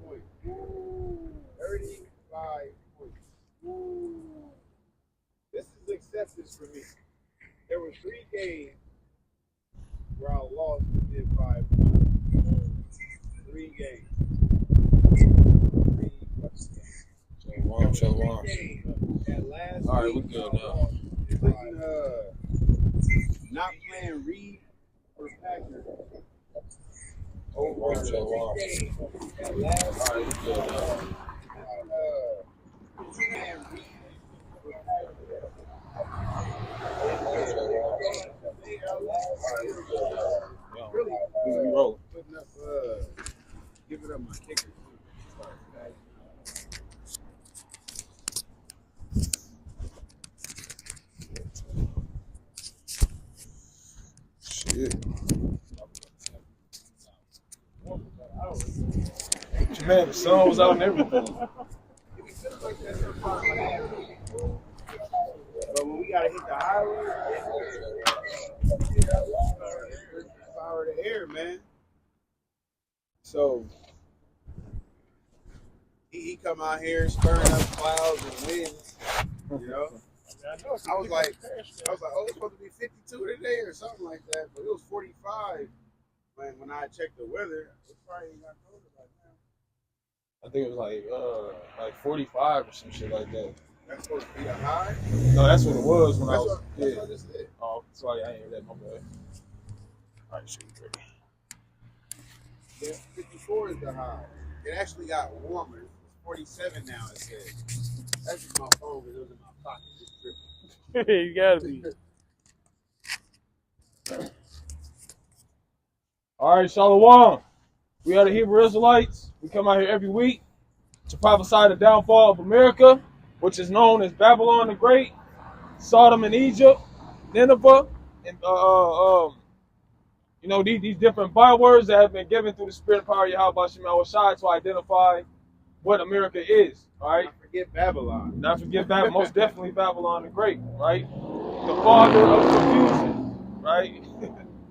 points. 35 points. This is acceptance for me. There were 3 games where I lost within 5 points. 3 games. 3 games. Shalom. All right, we good now. Not playing Reed or Packers. Shalom. That last All right, we good now. playing Reed or Yo, really we roll. putting up, giving up my kicker too. Shit. Man, the sun was out and everything. But when we gotta hit the highway, power of the air, man. So he come out here stirring up clouds and winds, you know. I was like, oh, it's supposed to be 52 today or something like that, but it was 45 when I checked the weather. It probably got colder right now. I think it was like 45 or some shit like that. That's supposed to be a high? No, that's what it was when I was. That's what I just did. Oh, sorry, I ain't hear that. My bad. All right, shit, ready. Yeah, 54 is the high. It actually got warmer. It's 47 now, it says. That's just my phone because it was in my pocket. It's dripping. You gotta be. All right, Shalom. We are the Hebrew Israelites. We come out here every week to prophesy the downfall of America, which is known as Babylon the Great, Sodom and Egypt, Nineveh, and these different bywords that have been given through the spirit and power of YAHAWASHI to identify what America is. All right. Not forget Babylon. Not forget that. Most definitely Babylon the Great, right? The father of confusion, right?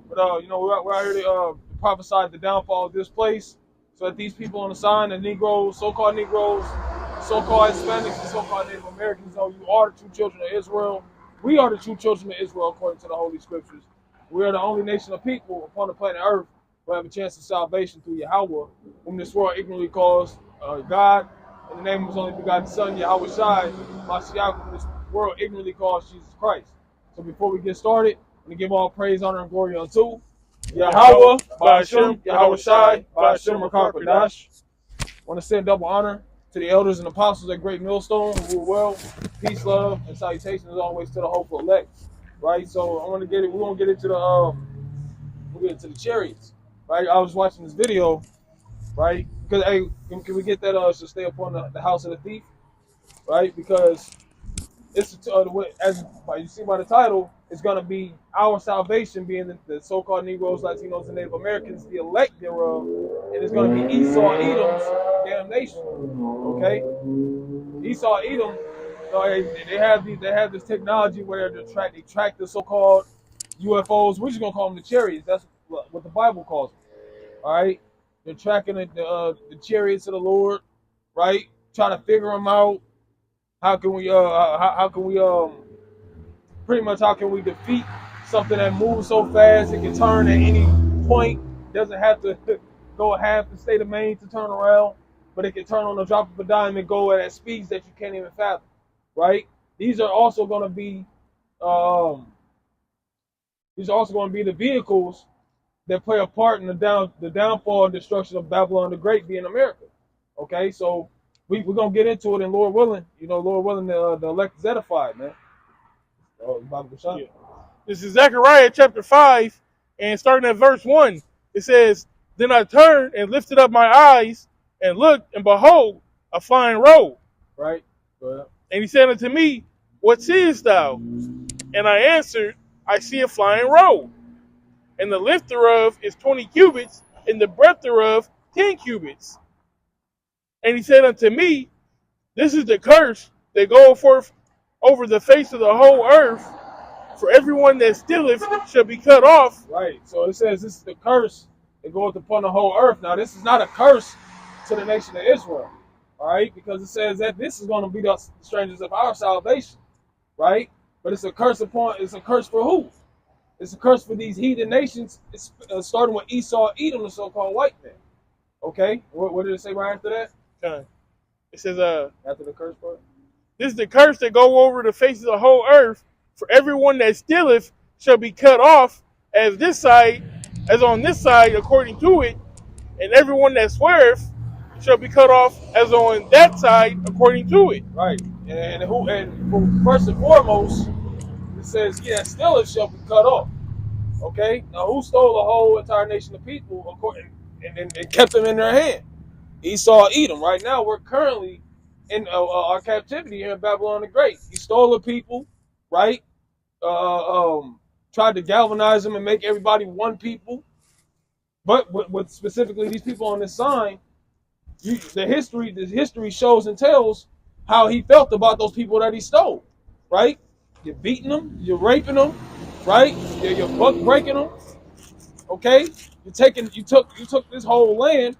But we're out here to prophesy the downfall of this place, so that these people on the sign, the Negroes, so-called so-called Hispanics, and so-called Native Americans know you are the true children of Israel. We are the true children of Israel according to the Holy Scriptures. We are the only nation of people upon the planet Earth who have a chance of salvation through Yahweh, whom this world ignorantly calls God, in the name of His only begotten Son, YAHAWASHI, Mashiach, whom this world ignorantly calls Jesus Christ. So before we get started, I'm going to give all praise, honor, and glory unto Yahweh, bahasham, YAHAWASHI, bahasham, Rakakadash. I want to send double honor to the elders and apostles at Great Millstone who rule well. Peace, love, and salutations as always to the hopeful elect. Right? So I want to get it. We're gonna get into the chariots. Right? I was watching this video, right? Because hey, can we get that to stay up on the house of the thief? Right? Because it's as you see by the title, it's gonna be our salvation being the so-called Negroes, Latinos, and Native Americans, the elect thereof, and it's gonna be Esau Edom's damnation. Okay? Esau Edom. They have this technology where they track the so-called UFOs. We're just gonna call them the chariots. That's what the Bible calls them. All right, they're tracking the chariots of the Lord, right? Trying to figure them out. How can we defeat something that moves so fast it can turn at any point? Doesn't have to go half the state of Maine to turn around, but it can turn on the drop of a dime and go at speeds that you can't even fathom. Right? These are also going to be the vehicles that play a part in the downfall and destruction of Babylon the Great being America. Okay, so we're gonna get into it, and Lord willing, the elect is edified, man. Yeah. This is Zechariah chapter 5, and starting at verse 1, it says, "Then I turned and lifted up my eyes and looked, and behold, a flying robe." Right. Go ahead. And he said unto me, "What seest thou?" And I answered, "I see a flying robe, and the length thereof is 20 cubits, and the breadth thereof 10 cubits. And he said unto me, This is the curse that goeth forth over the face of the whole earth, for everyone that stealeth shall be cut off." Right. So it says this is the curse that goeth upon the whole earth. Now this is not a curse to the nation of Israel, all right? Because it says that this is going to be the strangers of our salvation, right? But it's a curse for who? It's a curse for these heathen nations, starting with Esau, Edom, the so-called white man. Okay, what did it say right after that? It says, After the curse part? this is the curse that go over the face of the whole earth, for everyone that stealeth shall be cut off as on this side, according to it, and everyone that sweareth shall be cut off as on that side, according to it. Right. And first and foremost, it says, he that stealeth shall be cut off. Okay? Now, who stole the whole entire nation of people and kept them in their hand? Esau, Edom. Right now, we're currently in our captivity here in Babylon the Great. He stole the people, right? Tried to galvanize them and make everybody one people. But with specifically these people on this sign, the history shows and tells how he felt about those people that he stole, right? You're beating them, you're raping them, right? You're buck breaking them. Okay, you took this whole land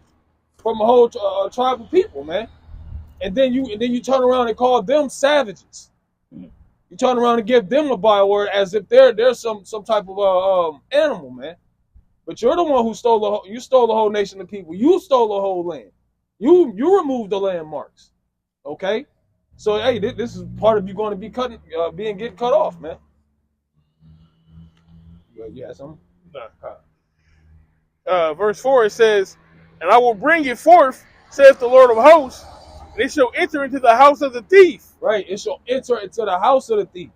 from a whole tribe of people, man, and then you turn around and call them savages. You turn around and give them a byword as if they're some type of animal, man. But you're the one who stole the whole nation of people. You stole the whole land. You removed the landmarks. Okay, so hey, this is part of you going to be getting cut off, man. You had something? Verse 4, it says, and I will bring it forth, saith the Lord of hosts, and it shall enter into the house of the thief. Right, it shall enter into the house of the thief.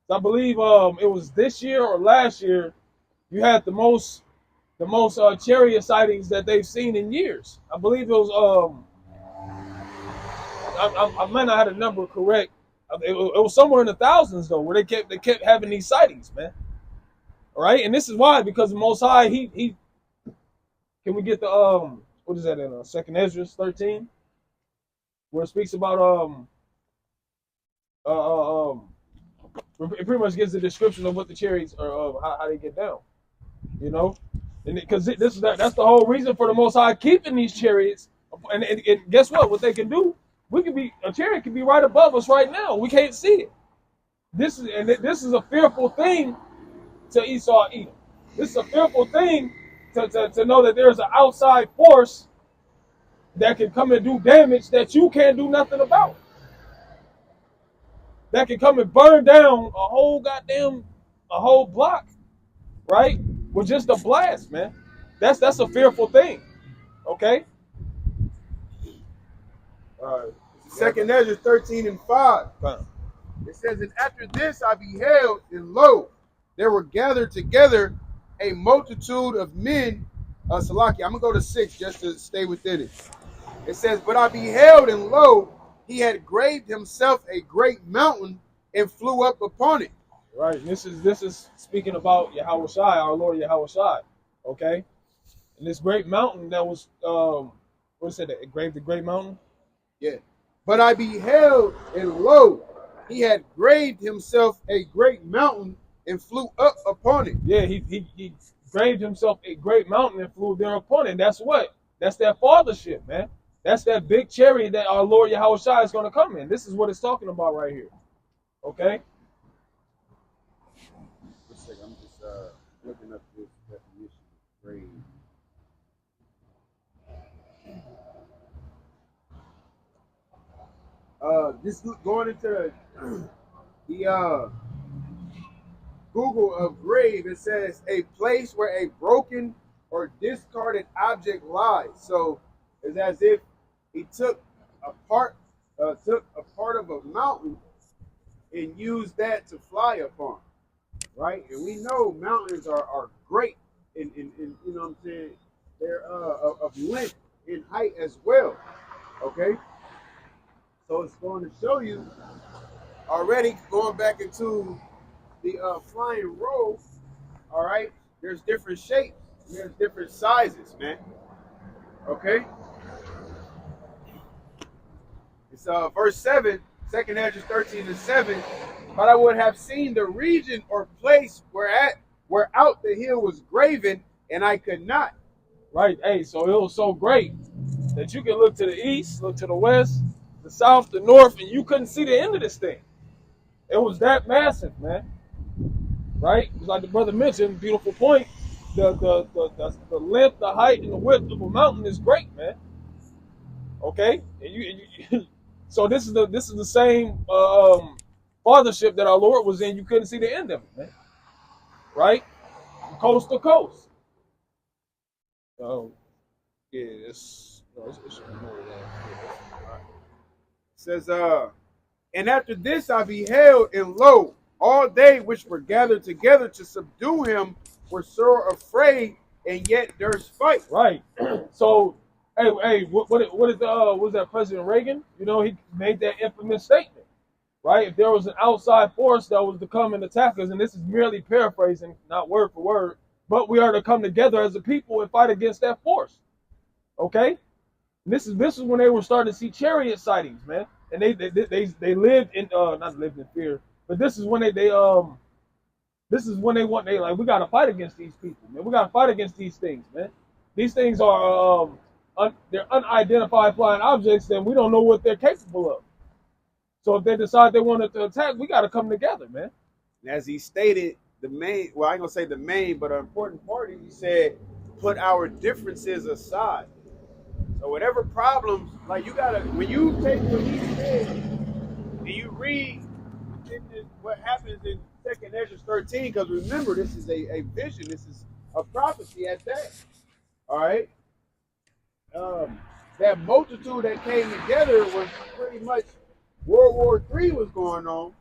So I believe it was this year or last year, you had the most chariot sightings that they've seen in years. I believe it was I might not have the number correct. It was somewhere in the thousands though, where they kept having these sightings, man. All right, and this is why, because the Most High, he can we get the what is that in 2nd Ezra 13, where it speaks about it pretty much gives the description of what the chariots are, how they get down, you know, and because that's the whole reason for the Most High keeping these chariots, and guess what they can do? A chariot can be right above us right now. We can't see it. This is a fearful thing to Esau, Edom. This is a fearful thing to know that there's an outside force that can come and do damage that you can't do nothing about. That can come and burn down a whole block, right? With just a blast, man. That's a fearful thing. Okay? All right. 2nd Ezra 13:5. It says, and after this I beheld, and lo, there were gathered together a multitude of men. Salaki, I'm going to go to 6 just to stay within it. It says, but I beheld, and lo, he had graved himself a great mountain and flew up upon it. Right. And this is speaking about Yahawashi, our Lord Yahawashi. Okay? And this great mountain that was, what is it, engraved the great mountain? Yeah. But I beheld, and lo, he had graved himself a great mountain and flew up upon it. Yeah, he graved himself a great mountain and flew there upon it. That's what? That's that fathership, man. That's that big chariot that our Lord Yahawashi is going to come in. This is what it's talking about right here. Okay? Just a second, I'm just looking up this definition of grave. Just going into the Google of grave, it says a place where a broken or discarded object lies. So it's as if he took a part of a mountain and used that to fly upon, right? And we know mountains are great in you know what I'm saying, they're of length and height as well. Okay. So it's going to show you already, going back into the flying roll, all right, there's different shapes, there's different sizes, man. Okay? It's verse 7, 2nd Ezra 13:7. But I would have seen the region or place where out the hill was graven, and I could not. Right. Hey, so it was so great that you can look to the east, look to the west, the south, the north, and you couldn't see the end of this thing. It was that massive, man. Right? Like the brother mentioned, beautiful point. The length, the height, and the width of a mountain is great, man. Okay, and so this is the same fathership that our Lord was in. You couldn't see the end of it, man. Right? From coast to coast. So yeah, it's more than that. It says, and after this I beheld, and lo, all they which were gathered together to subdue him were sore afraid, and yet durst fight. Right. So, hey, what was that President Reagan? You know, he made that infamous statement, right? If there was an outside force that was to come and attack us, and this is merely paraphrasing, not word for word, but we are to come together as a people and fight against that force. Okay. This is when they were starting to see chariot sightings, man, and they lived in not lived in fear, but this is when they like, we got to fight against these people, man. We got to fight against these things, man. These things are they're unidentified flying objects, and we don't know what they're capable of. So if they decide they wanted to attack, we got to come together, man. And as he stated, the main, well, I ain't gonna say the main, but an important part is he said, put our differences aside. So whatever problems, like you gotta, when you take what he said and you read what happens in 2nd Ezra 13, because remember, this is a vision, this is a prophecy at that. All right. That multitude that came together was pretty much World War III was going on.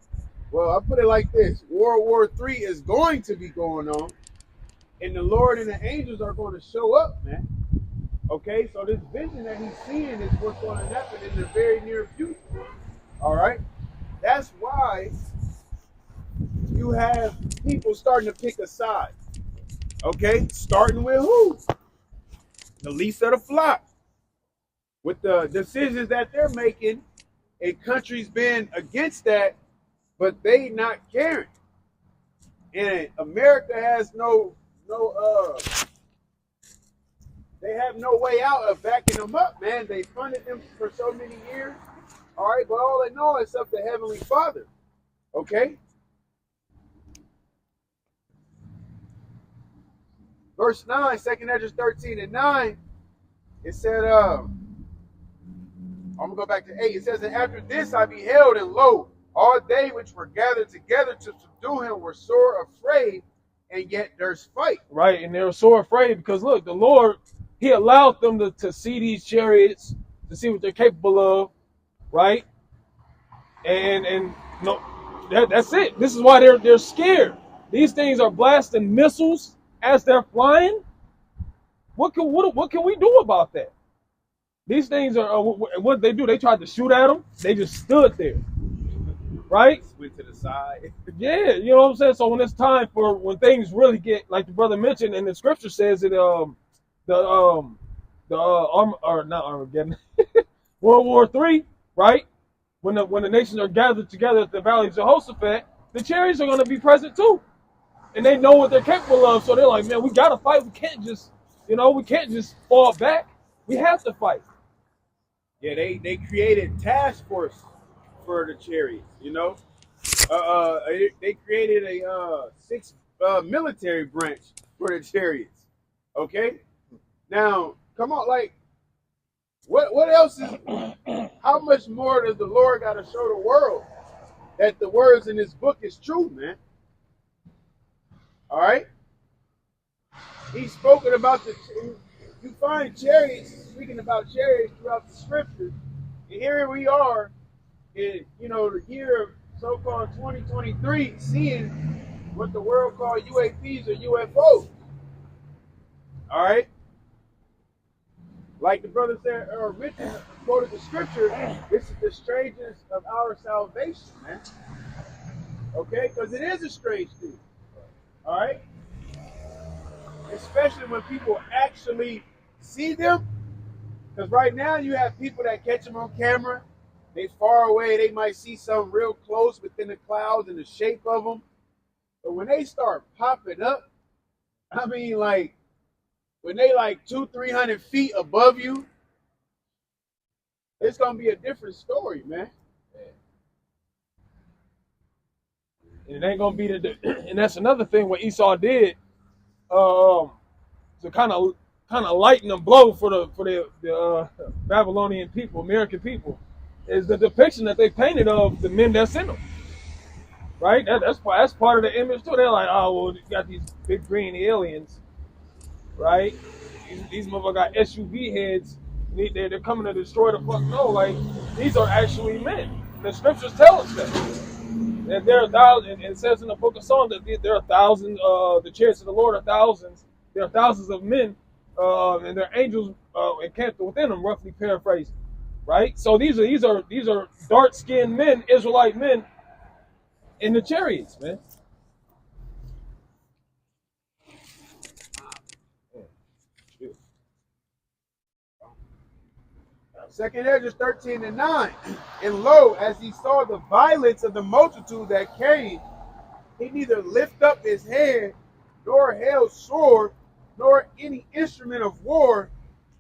Well, I'll put it like this. World War III is going to be going on, and the Lord and the angels are going to show up, man. Okay, so this vision that he's seeing is what's going to happen in the very near future. All right? That's why you have people starting to pick a side. Okay? Starting with who? The least of the flock. With the decisions that they're making, and countries being against that, but they not caring. And America has they have no way out of backing them up, man. They funded them for so many years. All right, but all in all, it's up to Heavenly Father. Okay? Verse 9, 2nd Ezra 13 and 9, it said, I'm going to go back to 8. It says, and after this I beheld, and lo, all they which were gathered together to subdue him were sore afraid, and yet durst fight. Right, and they were so afraid because, look, the Lord, he allowed them to see these chariots, to see what they're capable of, right? And no, that's it. This is why they're scared. These things are blasting missiles as they're flying. What can we do about that? These things are what they do. They tried to shoot at them. They just stood there, right? Went to the side. Yeah, you know what I'm saying. So when it's time for when things really get, like the brother mentioned, and the scripture says that not Armageddon, World War III, right? When the nations are gathered together at the Valley of Jehoshaphat, the chariots are going to be present too, and they know what they're capable of. So they're like, man, we got to fight. We can't just fall back. We have to fight. Yeah, they created task force for the chariots. You know, they created a 6 military branch for the chariots. Okay, now come on, like what else is? How much more does the Lord got to show the world that the words in this book is true, man? All right, He's spoken about you find chariots, speaking about chariots throughout the scriptures, and here we are in the year of so-called 2023, seeing what the world called UAPs or UFOs. All right, like the brother said or mentioned, quoted the scripture. This is the strangeness of our salvation, man. Okay, because it is a strange thing. All right, especially when people actually see them. Because right now you have people that catch them on camera. They far away. They might see something real close within the clouds and the shape of them. But when they start popping up, I mean, like when they like 200-300 feet above you, it's gonna be a different story, man. And it ain't gonna be and that's another thing what Esau did, to kind of lighten the blow for the Babylonian people, American people, is the depiction that they painted of the men that's in them. Right? That's part of the image too. They're like, oh well, you got these big green aliens, right? These motherfuckers got SUV heads. They're coming to destroy the fuck. No, like these are actually men. The scriptures tell us that there are thousands. It says in the book of Psalms that there are thousands. The chariots of the Lord are thousands. There are thousands of men, and their angels encamped within them. Roughly paraphrased, right? So these are dark-skinned men, Israelite men, in the chariots, man. Second Ezra 13:9. And lo, as he saw the violence of the multitude that came, he neither lift up his hand, nor held sword, nor any instrument of war,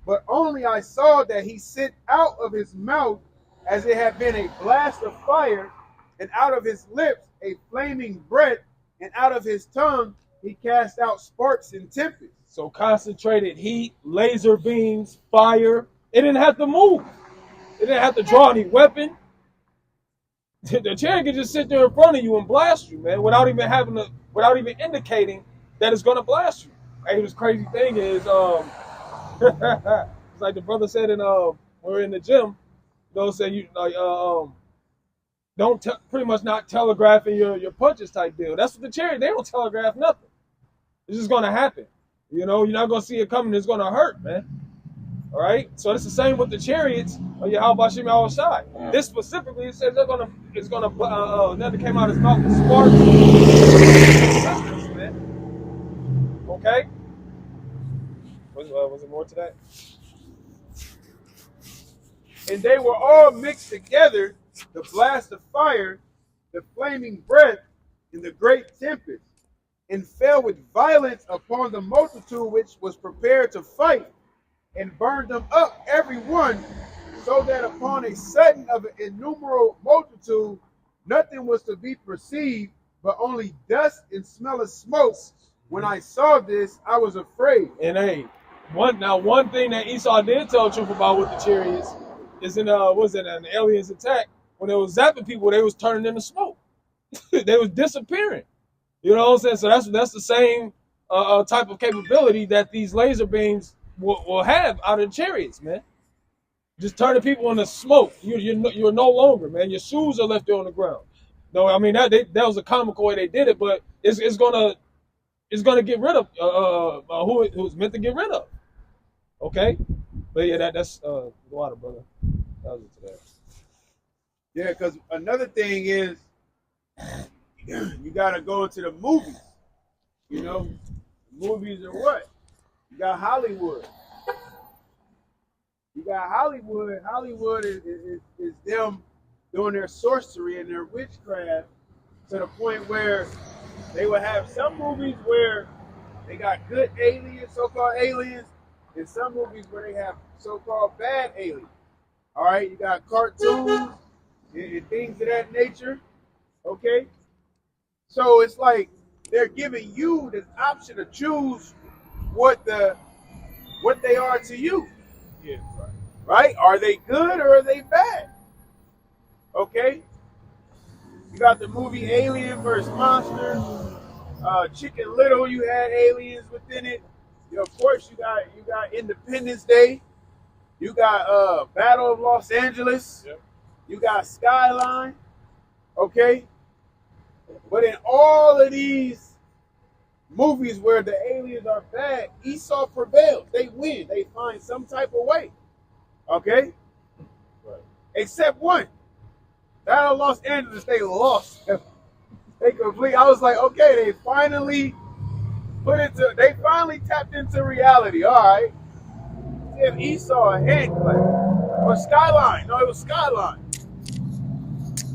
but only I saw that he sent out of his mouth as it had been a blast of fire, and out of his lips a flaming breath, and out of his tongue he cast out sparks and tempests. So concentrated heat, laser beams, fire. It didn't have to move. It didn't have to draw any weapon. The chariot could just sit there in front of you and blast you, man, without even indicating that it's gonna blast you. Hey, this crazy thing is, it's like the brother said in we're in the gym. They'll say you like don't pretty much not telegraphing your punches type deal. That's what the chariot. They don't telegraph nothing. It's just gonna happen. You know, you're not gonna see it coming. It's gonna hurt, man. All right. So it's the same with the chariots of YAHAWASHI, YAHAWASHI. This specifically it says it's gonna nothing came out of his mouth with sparks. Man. Okay. Was it more to that? And they were all mixed together, the blast of fire, the flaming breath, and the great tempest, and fell with violence upon the multitude which was prepared to fight, and burned them up every one, so that upon a sudden of an innumerable multitude nothing was to be perceived, but only dust and smell of smoke. When I saw this, I was afraid. And hey, one thing that Esau did tell the truth about with the chariots is in an aliens attack, when they was zapping people, they was turning into smoke. They was disappearing. You know what I'm saying? So that's the same type of capability that these laser beams will have out of the chariots, man. Just turning people into smoke. You're no longer, man. Your shoes are left there on the ground. No, I mean that was a comical way they did it, but it's gonna get rid of who it was meant to get rid of. Okay, but yeah, that's the water, brother. That was it today. Yeah, because another thing is you gotta go into the movies. You know, movies are what? You got Hollywood. You got Hollywood. Hollywood is them doing their sorcery and their witchcraft to the point where they would have some movies where they got good aliens, so-called aliens, and some movies where they have so-called bad aliens. All right, you got cartoons and things of that nature. Okay, so it's like they're giving you the option to choose what they are to you. Yeah, right? Are they good or are they bad? Okay. You got the movie Alien vs. Monster. Chicken Little, you had aliens within it. Of course, you got Independence Day. You got Battle of Los Angeles. Yep. You got Skyline. Okay. But in all of these movies where the aliens are bad, Esau prevails. They win. They find some type of way. Okay? Right. Except one. Battle of Los Angeles, they lost. They complete. I was like, okay, they finally tapped into reality. All right. Give Esau a hand clap. Or Skyline. No, it was Skyline.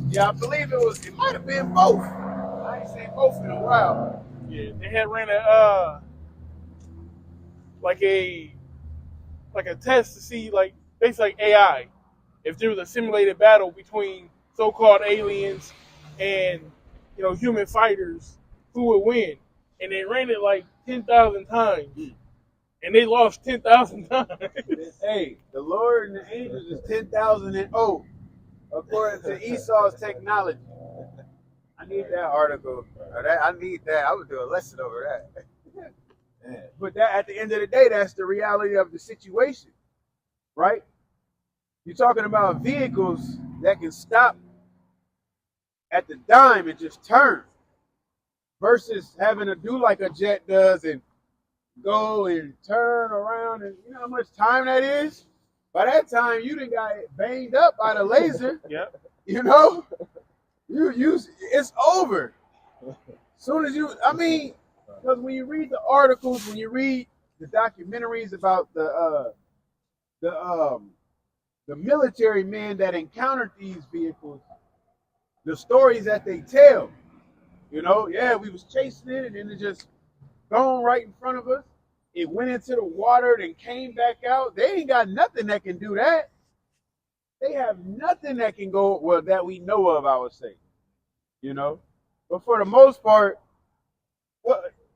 Yeah, I believe it might have been both. I ain't seen both in a while. Yeah, they had ran like a test to see, like, basically like AI. if there was a simulated battle between so-called aliens and human fighters, who would win? And they ran it like 10,000 times, and they lost 10,000 times. Hey, the Lord and the angels is 10,000 and oh, according to Esau's technology. I need that article. I need that. I would do a lesson over that. But that, at the end of the day, that's the reality of the situation, right? You're talking about vehicles that can stop at the dime and just turn, versus having to do like a jet does and go and turn around, and you know how much time that is? By that time, you done got banged up by the laser. Yep. You know? It's over. Soon as because when you read the articles, when you read the documentaries about the military men that encountered these vehicles, the stories that they tell, we was chasing it and then it just gone right in front of us. It went into the water, then came back out. They ain't got nothing that can do that. They have nothing that can go, well, that we know of, I would say. But for the most part,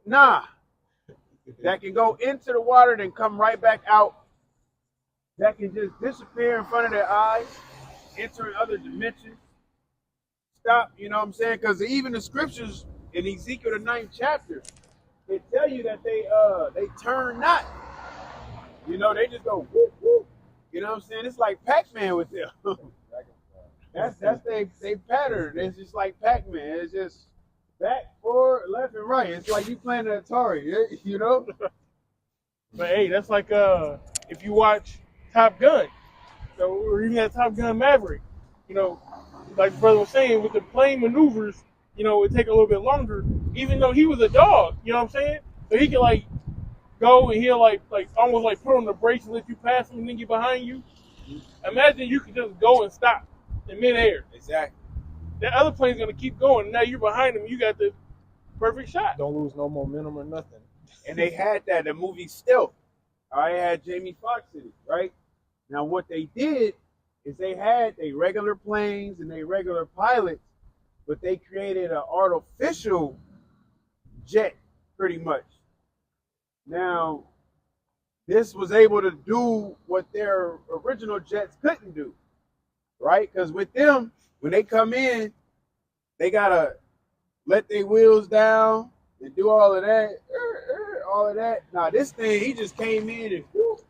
that can go into the water, then come right back out. That can just disappear in front of their eyes, enter other dimensions. Stop, you know what I'm saying? Because even the scriptures in Ezekiel, the 9th chapter, they tell you that they turn not. They just go whoop, whoop. You know what I'm saying? It's like Pac-Man with them. that's they pattern. It's just like Pac-Man. It's just back, forward, left, and right. It's like you playing an Atari, But hey, that's like if you watch Top Gun, or even that Top Gun Maverick, like brother was saying, with the plane maneuvers, it take a little bit longer, even though he was a dog, you know what I'm saying? So he can like go and he'll like almost like put on the brakes and let you pass him and then get behind you. Imagine you could just go and stop in midair. Exactly. That other plane's gonna keep going. Now you're behind him. You got the perfect shot. Don't lose no momentum or nothing. And they had that, the movie Stealth. I had Jamie Foxx in it, right? Now what they did is they had their regular planes and their regular pilots, but they created an artificial jet, pretty much. Now, this was able to do what their original jets couldn't do, right? Because with them, when they come in, they gotta let their wheels down and do all of that. Now, this thing, he just came in and whoop,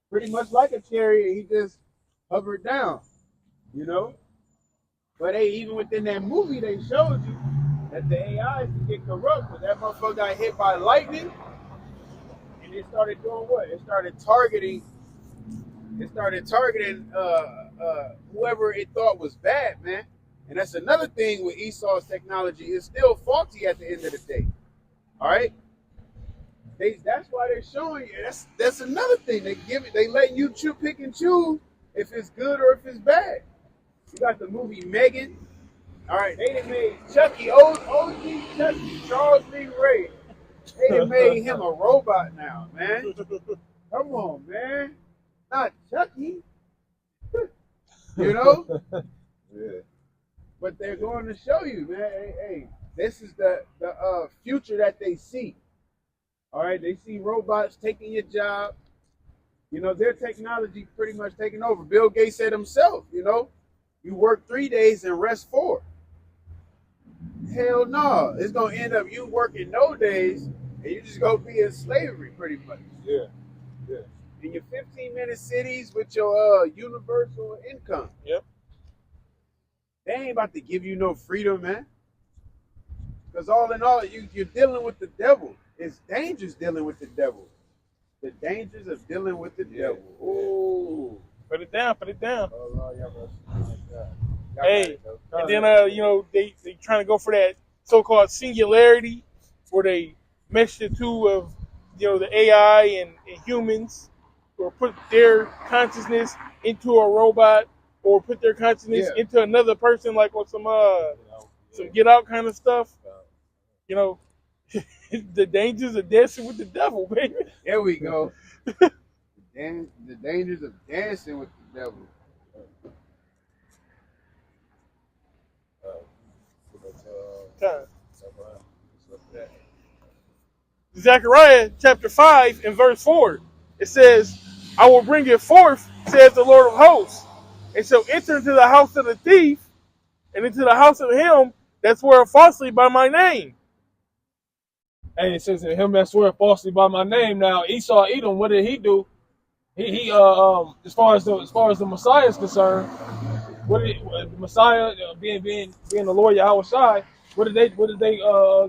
pretty much like a chariot, he just hovered down, But even within that movie, they showed you that the AI can get corrupt, but that motherfucker got hit by lightning, and it started doing what? It started targeting whoever it thought was bad, man. And that's another thing with Esau's technology. It's still faulty at the end of the day. All right? That's why they're showing you. That's another thing. They let you pick and choose if it's good or if it's bad. You got the movie Megan. All right, they done made Chucky, OG Chucky, Charles Lee Ray. They done made him a robot now, man. Come on, man. Not Chucky. Yeah. But they're going to show you, man. Hey, this is the future that they see. All right, they see robots taking your job. Their technology pretty much taking over. Bill Gates said himself, you work 3 days and rest 4. Hell no. It's going to end up you working no days and you just going to be in slavery pretty much. Yeah. In your 15-minute cities with your universal income. Yep. They ain't about to give you no freedom, man. Because all in all, you're dealing with the devil. It's dangerous dealing with the devil. The dangers of dealing with the devil. Ooh. Put it down. Oh, Lord, Hey, and then they trying to go for that so-called singularity, where they mesh the two of the AI and humans, or put their consciousness into a robot, or put their consciousness into another person, like on some Get Out kind of stuff. The dangers of dancing with the devil, baby. There we go. The dangers of dancing with the devil. Zechariah chapter 5 and verse 4. It says, I will bring it forth, says the Lord of hosts, and shall enter into the house of the thief, and into the house of him that swore falsely by my name. And it says, him that swear falsely by my name. Now, Esau, Edom, what did he do? He as far as the Messiah is concerned, what did the Messiah being the Lord YAHAWASHI, what did they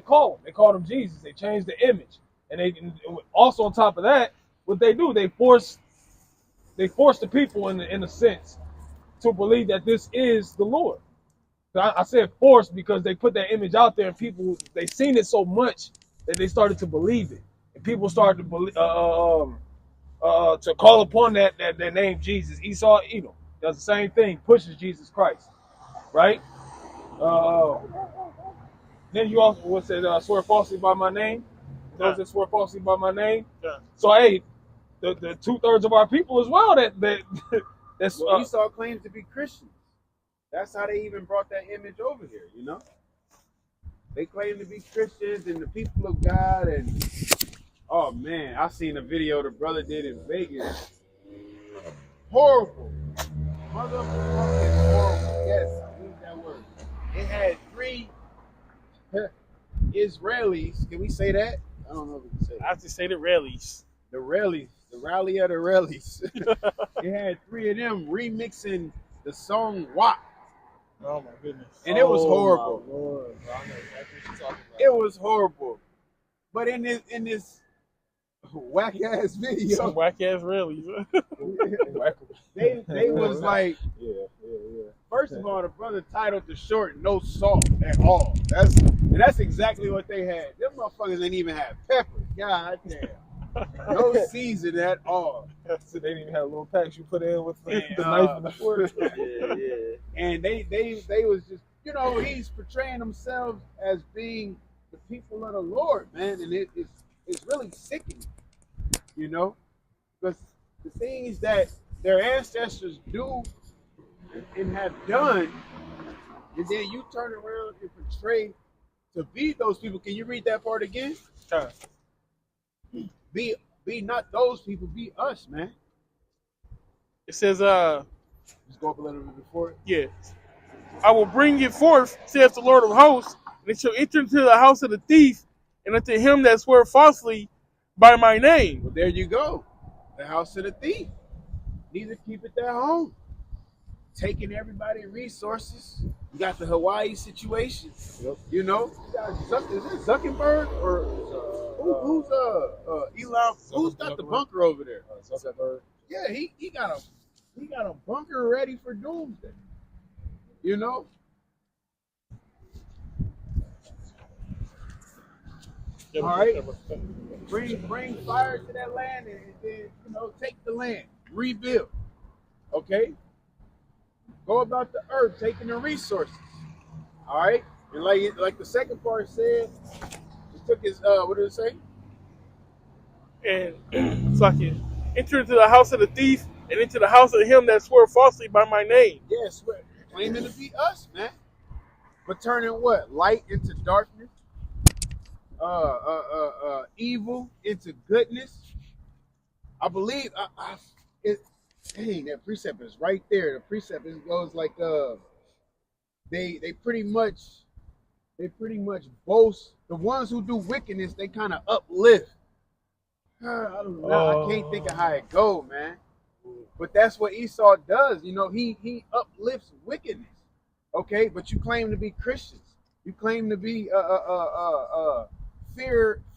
call him? They called him Jesus. They changed the image, and also on top of that, what they do, they force the people in a sense to believe that this is the Lord. So I said forced because they put that image out there, and people, they seen it so much that they started to believe it, and people started to believe, to call upon that name Jesus. Esau, Edom does the same thing, pushes Jesus Christ, right? Then you also what said swear falsely by my name. Those that swear falsely by my name. Yeah. So hey, the 2/3 of our people as well that's well, Esau claims to be Christians. That's how they even brought that image over here, you know? They claim to be Christians and the people of God, and oh man, I seen a video the brother did in Vegas. Horrible. Motherfucking horrible. Yes, I use that word. It had 3 Israelis. Can we say that? I don't know if we can say that. I have to say the rallies. The rallies. The rally of the rallies. It had 3 of them remixing the song WAP. Oh my goodness. And it was horrible. Lord, bro, I know exactly what you're talking about. It was horrible. But in this whack ass video, Some whack ass rallies. they was like, yeah. first of all, the brother titled the short "No Salt at All." That's exactly what they had. Them motherfuckers ain't even have pepper. God damn. No season at all. So they didn't even have little packs you put in with the And, knife and the fork. Yeah. And they was just, you know, he's portraying themselves as being the people of the Lord, man, and it's really sickening, you know, because the things that their ancestors do and have done, and then you turn around and portray to be those people. Can you read that part again? Be not those people, be us, man. It says, Just go up a little bit before it. yeah. I will bring it forth, saith the Lord of hosts, and it shall enter into the house of the thief, and unto him that swore falsely by my name. Well, there you go. The house of the thief. Need to keep it at home. Taking everybody's resources. You got the Hawaii situation. Yep. You know, you got is it Zuckerberg or who's Elon? Who's got the bunker over there? Zuckerberg. Yeah, he got a bunker ready for doomsday. You know. All right. Bring fire to that land and then, you know, take the land, rebuild. Okay? Go about the earth, taking the resources. All right? And like the second part said, he took his what did it say? And so I can enter into the house of the thief and into the house of him that swore falsely by my name. Yes, claiming to be us, man. But turning what? Light into darkness. Evil into goodness. I believe dang, that precept is right there. The precept goes like they pretty much boast. The ones who do wickedness, they kind of uplift. I don't know. I can't think of how it go, man. But that's what Esau does. You know, he uplifts wickedness. Okay, but you claim to be Christians. You claim to be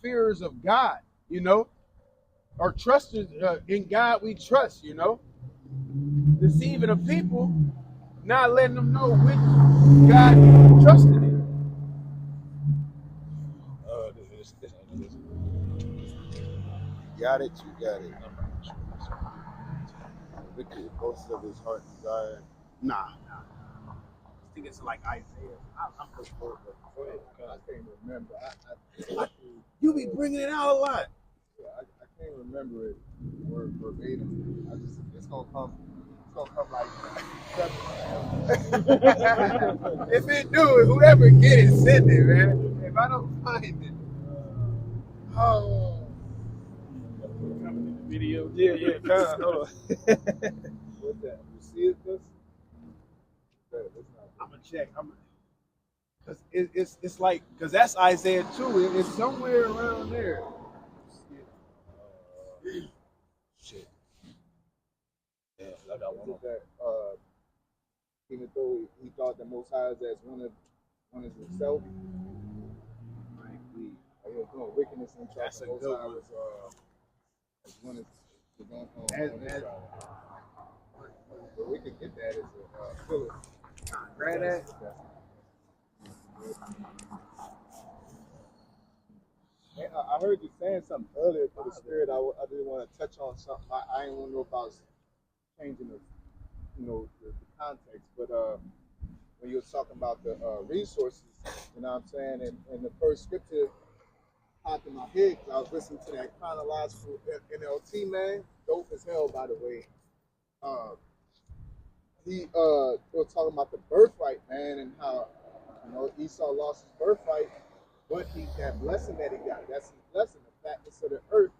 fears of God. You know, or trusters in God we trust. You know, deceiving the people, not letting them know which God you trusted in. Got it, you got it. Wicked boasts of his heart desire. Nah. I think it's like Isaiah. I'm looking for it. Go ahead. I can't remember. You be bringing it out a lot. I can't remember it word verbatim. It's gonna come gonna come like if it do, whoever get it, send it, man. If I don't find it, oh. Video. Yeah, yeah, kind of. Hold on. What's that? You see it, this? I'm gonna check. Cause it's like, cause that's Isaiah 2. It's somewhere around there. Shit. Yeah, I got one. That even though he thought the Most High is as one as himself, like he was doing wickedness and thought the Most High was as one as the but we could get that as a filler. Grab that. I heard you saying something earlier to the spirit. I didn't want to touch on something. I didn't want to know if I was changing the context, but when you were talking about the resources, you know what I'm saying, and the first scripture popped in my head because I was listening to that chronological NLT, man, dope as hell, by the way. They were talking about the birthright, man, and how Esau lost his birthright, but that blessing that he got, that's his blessing, the fatness of the earth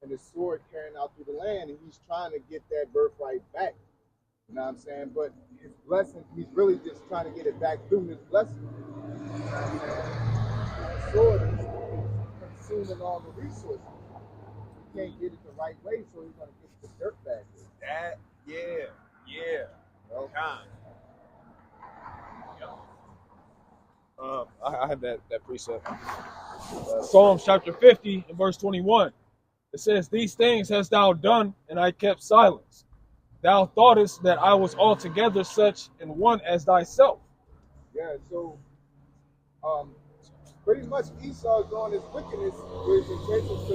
and his sword carrying out through the land, and he's trying to get that birthright back. You know what I'm saying? But his blessing, he's really just trying to get it back through his blessing. You know what I'm saying? That sword is consuming all the resources. He can't get it the right way, so he's gonna get the dirt back. That, yeah. I have that precept. Psalms chapter 50 and verse 21. It says, "These things hast thou done, and I kept silence. Thou thoughtest that I was altogether such an one as thyself." Yeah, so pretty much Esau is doing his wickedness with his intentions to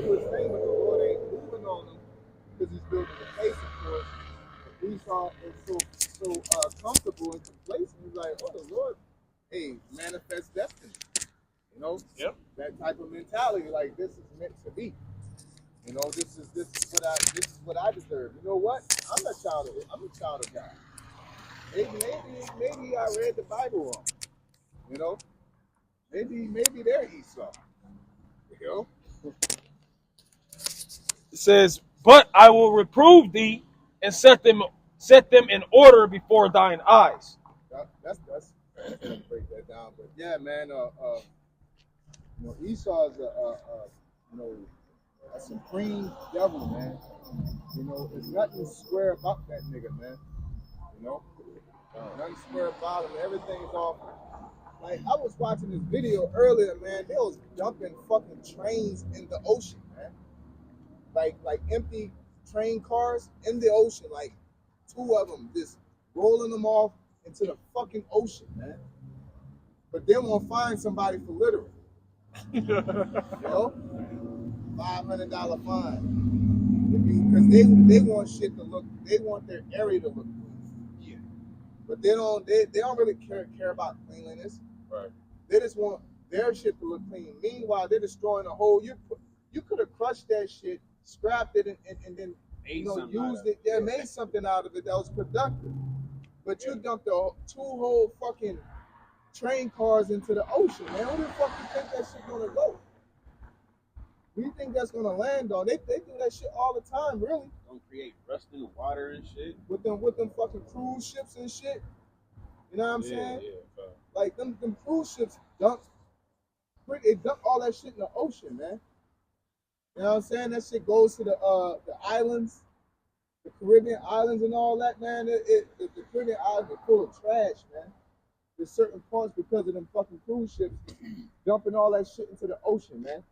do his thing, but the Lord ain't moving on him because he's building a case, of course. But Esau is so comfortable and complacent. He's like, oh, the Lord, hey, manifest destiny. You know? Yep. That type of mentality, like this is meant to be. You know, this is what I deserve. You know what? I'm a child of God. Maybe I read the Bible wrong. You know? Maybe they're Esau. You know? It says, "But I will reprove thee and set them in order before thine eyes." That's gonna break that down. But yeah, man, Esau is a supreme devil, man. You know, there's nothing square about that nigga, man. You know? Nothing square about him. Everything's off. Like, I was watching this video earlier, man. They was dumping fucking trains in the ocean, man. Like empty train cars in the ocean. Like, 2 of them just rolling them off into the fucking ocean, man. But then we'll find somebody for littering. You know? $500 fine. Because they want shit to look, they want their area to look clean. Yeah. But they don't really care about cleanliness. Right. They just want their shit to look clean. Meanwhile, they're destroying a whole. You could have crushed that shit, scrapped it, and then used it. Yeah, made something out of it that was productive. But you dumped 2 whole fucking train cars into the ocean, man. Who the fuck you think that shit gonna go? Who you think that's gonna land on? They do that shit all the time, really. Don't create rust in the water and shit. With them fucking cruise ships and shit. You know what I'm saying? Yeah. Like them cruise ships dump all that shit in the ocean, man. You know what I'm saying? That shit goes to the islands, the Caribbean islands and all that, man. The Caribbean islands are full of trash, man. There's certain parts because of them fucking cruise ships dumping all that shit into the ocean, man.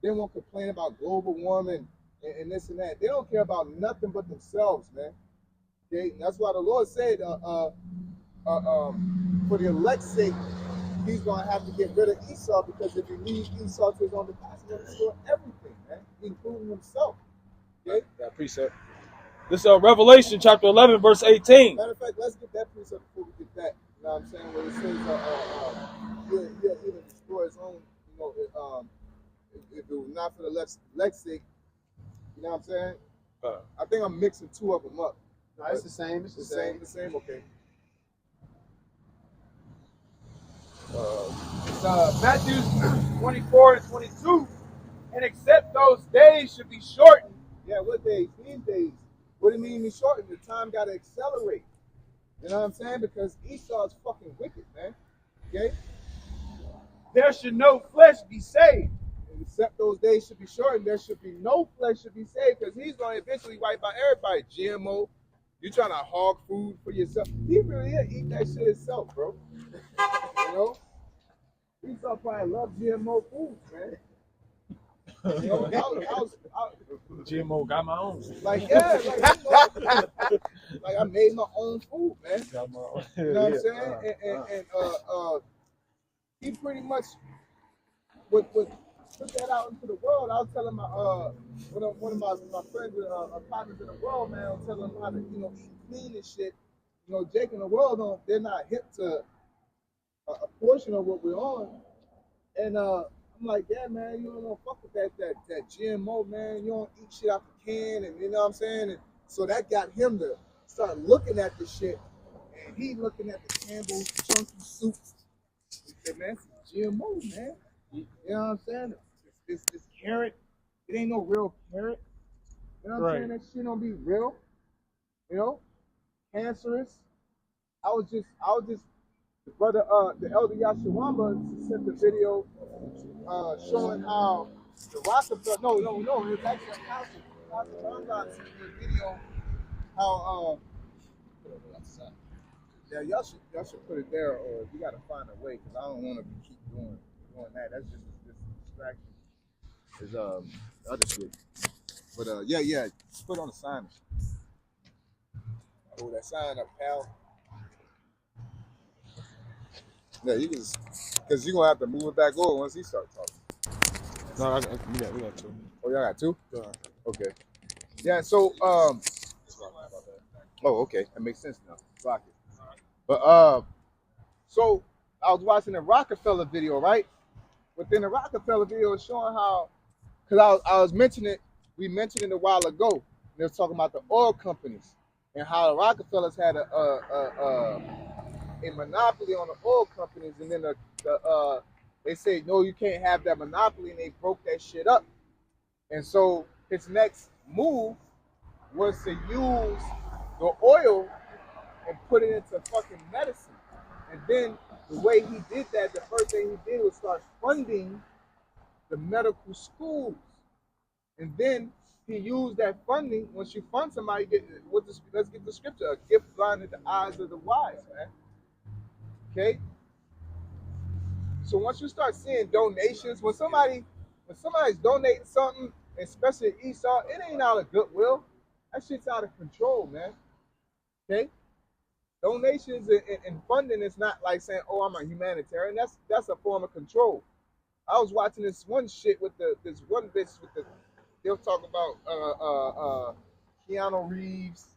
They won't complain about global warming and this and that. They don't care about nothing but themselves, man. Okay? And that's why the Lord said, for the elect's sake, he's going to have to get rid of Esau, because if he leaves Esau to his own device, he's going to destroy everything, man, including himself. Okay? That precept. This is Revelation chapter 11, verse 18. Matter of fact, let's get that precept before we get that. You know what I'm saying? Where it says he'll even destroy his own, if it was not for the elect's sake, you know what I'm saying? I think I'm mixing 2 of them up. No, it's the same. It's the same. The same. Okay. It's Matthew 24 and 22. And except those days should be shortened. Yeah, what days? These days. What do you mean be shortened? The time got to accelerate. You know what I'm saying? Because Esau's fucking wicked, man. Okay? There should no flesh be saved. And except those days should be shortened, there should be no flesh should be saved because he's going to eventually wipe out everybody. GMO. You trying to hog food for yourself. He really eat that shit himself, bro. You know? Esau probably loves GMO foods, man. You know, I was GMO got my own. like, yeah, like I made my own food, man. Got my own. You know what I'm saying? And he pretty much would put that out into the world. I was telling my one of my friends, partners in the world, man, I was telling them how to eat clean and shit. You know, Jake and the world they're not hip to a portion of what we're on, and I'm like, yeah, man, you don't want to fuck with that GMO, man. You don't eat shit out the can, and you know what I'm saying? And so that got him to start looking at the shit, and he looking at the Campbell's chunky soup. He said, man, it's GMO, man. You know what I'm saying? It's carrot. It ain't no real carrot. You know what I'm saying? That shit don't be real. You know? Cancerous. I was just the brother, the elder Yashawamba sent the video showing how the Rockefeller, no, it was actually a pastor sent the video how yeah, y'all should put it there, or you gotta find a way, because I don't want to keep doing that. That's just this distraction. Is the other shit. But yeah, put on the sign. Hold that sign up, pal. Yeah, you can, because you're gonna have to move it back over once he starts talking. No, we got two. Oh, y'all got two? Okay. Yeah, so oh, okay, that makes sense now. Rock it. But so I was watching the Rockefeller video, right? Within the Rockefeller video, it's showing how, because I was mentioning it, we mentioned it a while ago. They were talking about the oil companies and how the Rockefellers had a monopoly on the oil companies, and then they say no, you can't have that monopoly, and they broke that shit up. And so his next move was to use the oil and put it into fucking medicine. And then the way he did that, the first thing he did was start funding the medical schools. And then he used that funding. Once you fund somebody, let's get the scripture: a gift blinded the eyes of the wise, man. Okay. So once you start seeing donations, when somebody's donating something, especially Esau, it ain't out of goodwill. That shit's out of control, man. Okay. Donations and funding is not like saying, "Oh, I'm a humanitarian." That's a form of control. I was watching this one shit with this one bitch with they'll talk about Keanu Reeves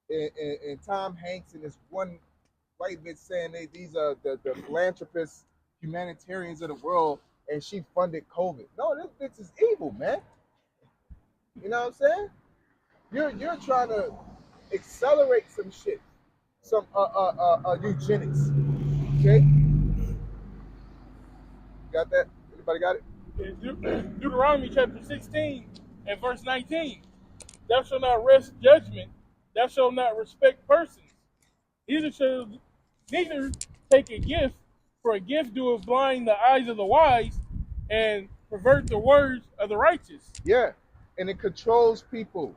and Tom Hanks and this one white bitch saying these are the philanthropists, humanitarians of the world, and she funded COVID. No, this bitch is evil, man. You know what I'm saying? You're trying to accelerate some shit, some eugenics. Okay, got that? Anybody got it? Deuteronomy chapter 16 and verse 19. Thou shalt not wrest judgment, thou shalt not respect persons. Neither take a gift, for a gift doeth blind the eyes of the wise and pervert the words of the righteous. Yeah, and it controls people.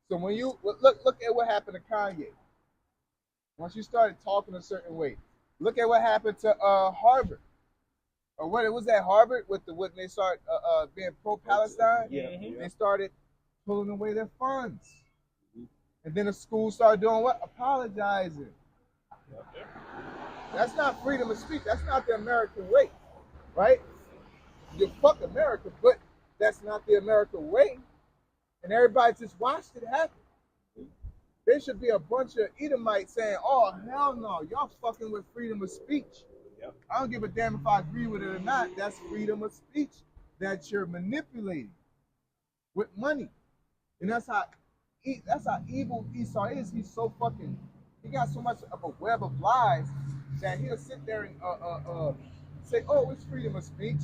So when you look at what happened to Kanye. Once you started talking a certain way, look at what happened to Harvard. Or what it was at Harvard when they started being pro-Palestine. They started pulling away their funds, and then the school started doing what? Apologizing. That's not freedom of speech. That's not the American way, right? You fuck America, but that's not the American way. And everybody just watched it happen. There should be a bunch of Edomites saying, "Oh hell no, y'all fucking with freedom of speech." Yep. I don't give a damn if I agree with it or not. That's freedom of speech that you're manipulating with money. And that's how that's how evil Esau is. He's so fucking. He got so much of a web of lies that he'll sit there and say, "Oh, it's freedom of speech,"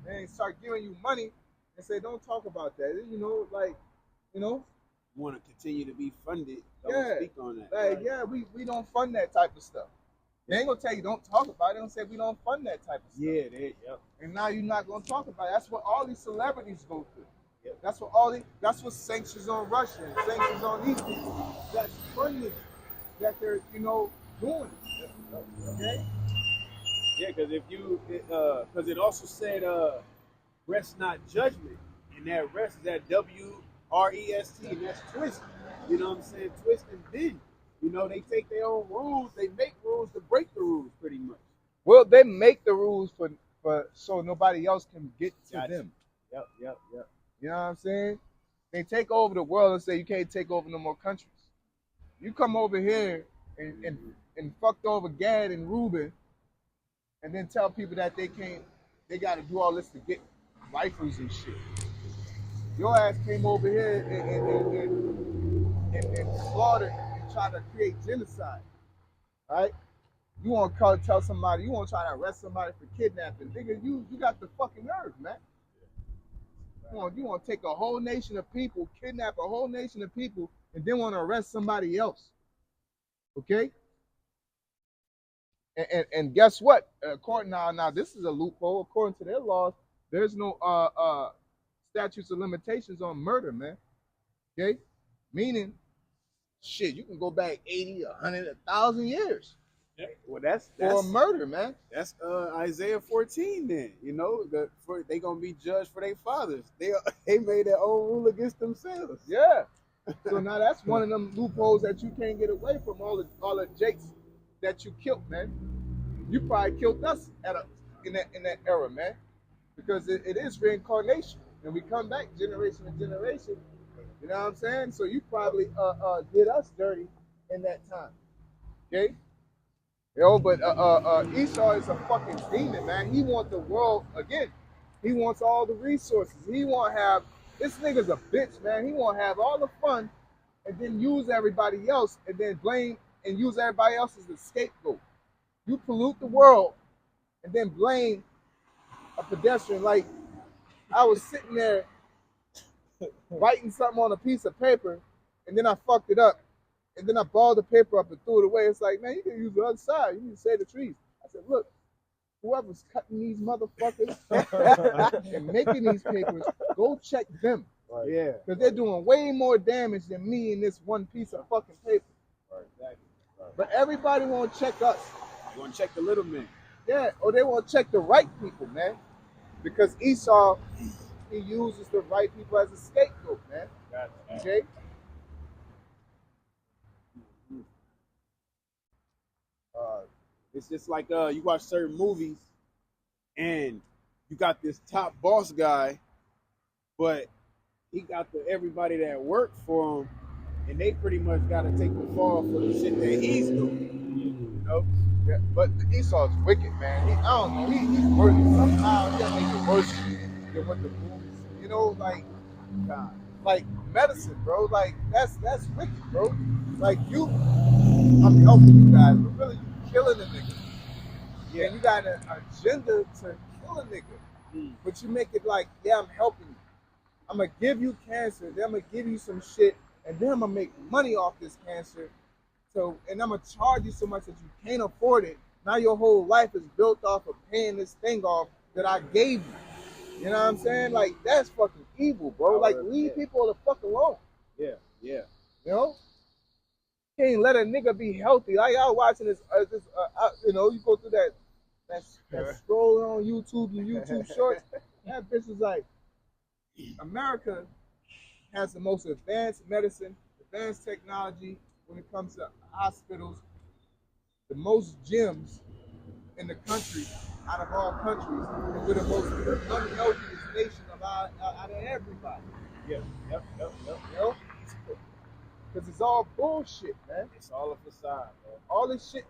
and start giving you money and say, "Don't talk about that." You know, like, you know. Want to continue to be funded? Don't Yeah, speak on that. like, Right. yeah, we don't fund that type of stuff. They ain't gonna tell you don't talk about it. They gonna say we don't fund that type of stuff. Yeah, they, yep. And now you're not gonna talk about it. That's what all these celebrities go through. Yep. That's what that's what sanctions on Russia and sanctions on these people. That's funding that they're, doing. Okay? Yeah, because if you, because it also said, rest not judgment, and that rest is that WREST, and that's twist. You know what I'm saying? Twist and bend. You know, they take their own rules. They make rules to break the rules, pretty much. Well, they make the rules for so nobody else can get to them. Yep. You know what I'm saying? They take over the world and say you can't take over no more countries. You come over here and fucked over Gad and Reuben, and then tell people that they got to do all this to get rifles and shit. Your ass came over here and slaughtered and tried to create genocide, right? You want to tell somebody, you want to try to arrest somebody for kidnapping. Nigga, you got the fucking nerve, man. You want to take a whole nation of people, kidnap a whole nation of people, and then want to arrest somebody else. Okay? And guess what? According now this is a loophole. According to their laws, there's no statutes of limitations on murder, man. Okay? Meaning, shit, you can go back 80, 100, 1,000 years. Well, that's for murder, man. That's Isaiah 14. Then they gonna be judged for their fathers. They made their own rule against themselves. Yeah. So now that's one of them loopholes that you can't get away from. All the jakes that you killed, man. You probably killed us in that era, man, because it is reincarnation, and we come back generation to generation. You know what I'm saying? So you probably did us dirty in that time. Okay. But Esau is a fucking demon, man. He wants the world again. He wants all the resources. He want to have this nigga's a bitch, man. He want to have all the fun, and then use everybody else, and then blame and use everybody else as the scapegoat. You pollute the world, and then blame a pedestrian. Like I was sitting there writing something on a piece of paper, and then I fucked it up. And then I balled the paper up and threw it away. It's like, man, you can use the other side. You need to save the trees. I said, look, whoever's cutting these motherfuckers and making these papers, go check them. Right. Yeah. Because they're doing way more damage than me in this one piece of fucking paper. Right, exactly. Right. But everybody want to check us. You want to check the little men. Yeah, or they want to check the right people, man. Because Esau, he uses the right people as a scapegoat, man. Gotcha. Okay? It's just like you watch certain movies and you got this top boss guy, but he got everybody that work for him, and they pretty much got to take the fall for the shit that he's doing. You know? Yeah, but Esau's wicked, man. I don't know. He's worse. Somehow he'll make it worse than what the movies. You know, like medicine, bro. Like that's wicked, bro. Like I'm helping you guys, but really you killing a nigga. Yeah, and you got an agenda to kill a nigga, but you make it like, yeah, I'm helping you. I'm gonna give you cancer, then I'm gonna give you some shit, and then I'm gonna make money off this cancer. And I'm gonna charge you so much that you can't afford it. Now your whole life is built off of paying this thing off that I gave you. You know what I'm saying? Like that's fucking evil, bro. Like leave people the fuck alone. Yeah. You know? Can't let a nigga be healthy. Like I was watching this, you go through that scroll on YouTube and YouTube shorts. That bitch is like, America has the most advanced medicine, advanced technology when it comes to hospitals, the most gyms in the country, out of all countries, and we're the most unhealthiest nation out of everybody. Yeah. Yep. You know? Because it's all bullshit, man. It's all a facade, bro. All this shit,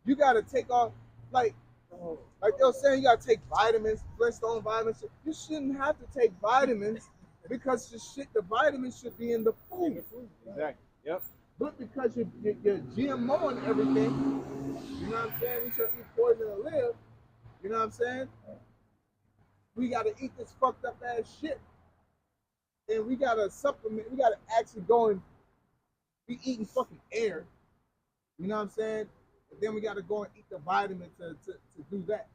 you gotta take off, like they were saying, you gotta take vitamins, Flintstone vitamins. You shouldn't have to take vitamins Because the vitamins should be in the food. Exactly. Yep. But because you're GMO and everything, you know what I'm saying? We should eat poison to live. You know what I'm saying? We gotta eat this fucked up ass shit. And we gotta supplement, we gotta actually go and be eating fucking air. You know what I'm saying? And then we gotta go and eat the vitamin to do that.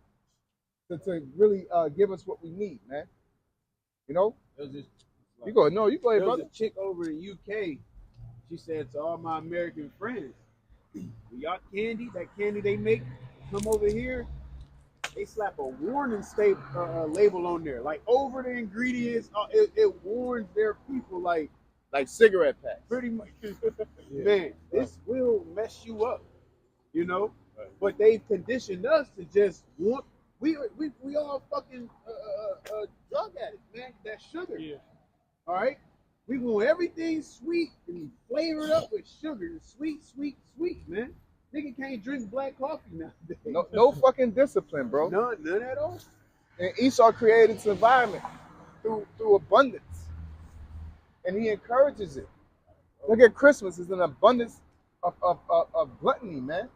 To really give us what we need, man. You know? You go ahead, There was brother. a chick over in UK. She said to all my American friends, y'all candy, that candy they make, come over here. They slap a warning label on there, like over the ingredients. It warns their people, like cigarette packs. pretty much, man, this will mess you up, you know. But they've conditioned us to just want. We all fucking drug addicts, man. That sugar. Yeah. All right. We want everything sweet and flavored up with sugar. Sweet, sweet, sweet, man. Nigga can't drink black coffee nowadays. No fucking discipline, bro. None at all. And Esau created this environment through abundance. And he encourages it. Look at Christmas, it's an abundance of gluttony, man.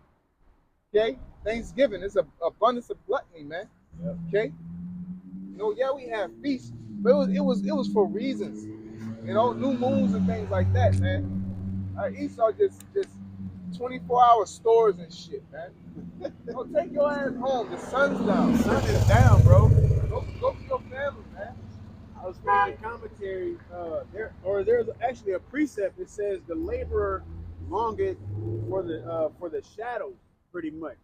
Okay? Thanksgiving is an abundance of gluttony, man. Yep. Okay? You know, yeah, we have feasts, but it was for reasons. You know, new moons and things like that, man. Esau just 24-hour stores and shit, man. Don't take your ass home. The sun's down. The sun is down, bro. Go to your family, man. I was reading the commentary. There's actually a precept that says the laborer longeth for the shadows, pretty much,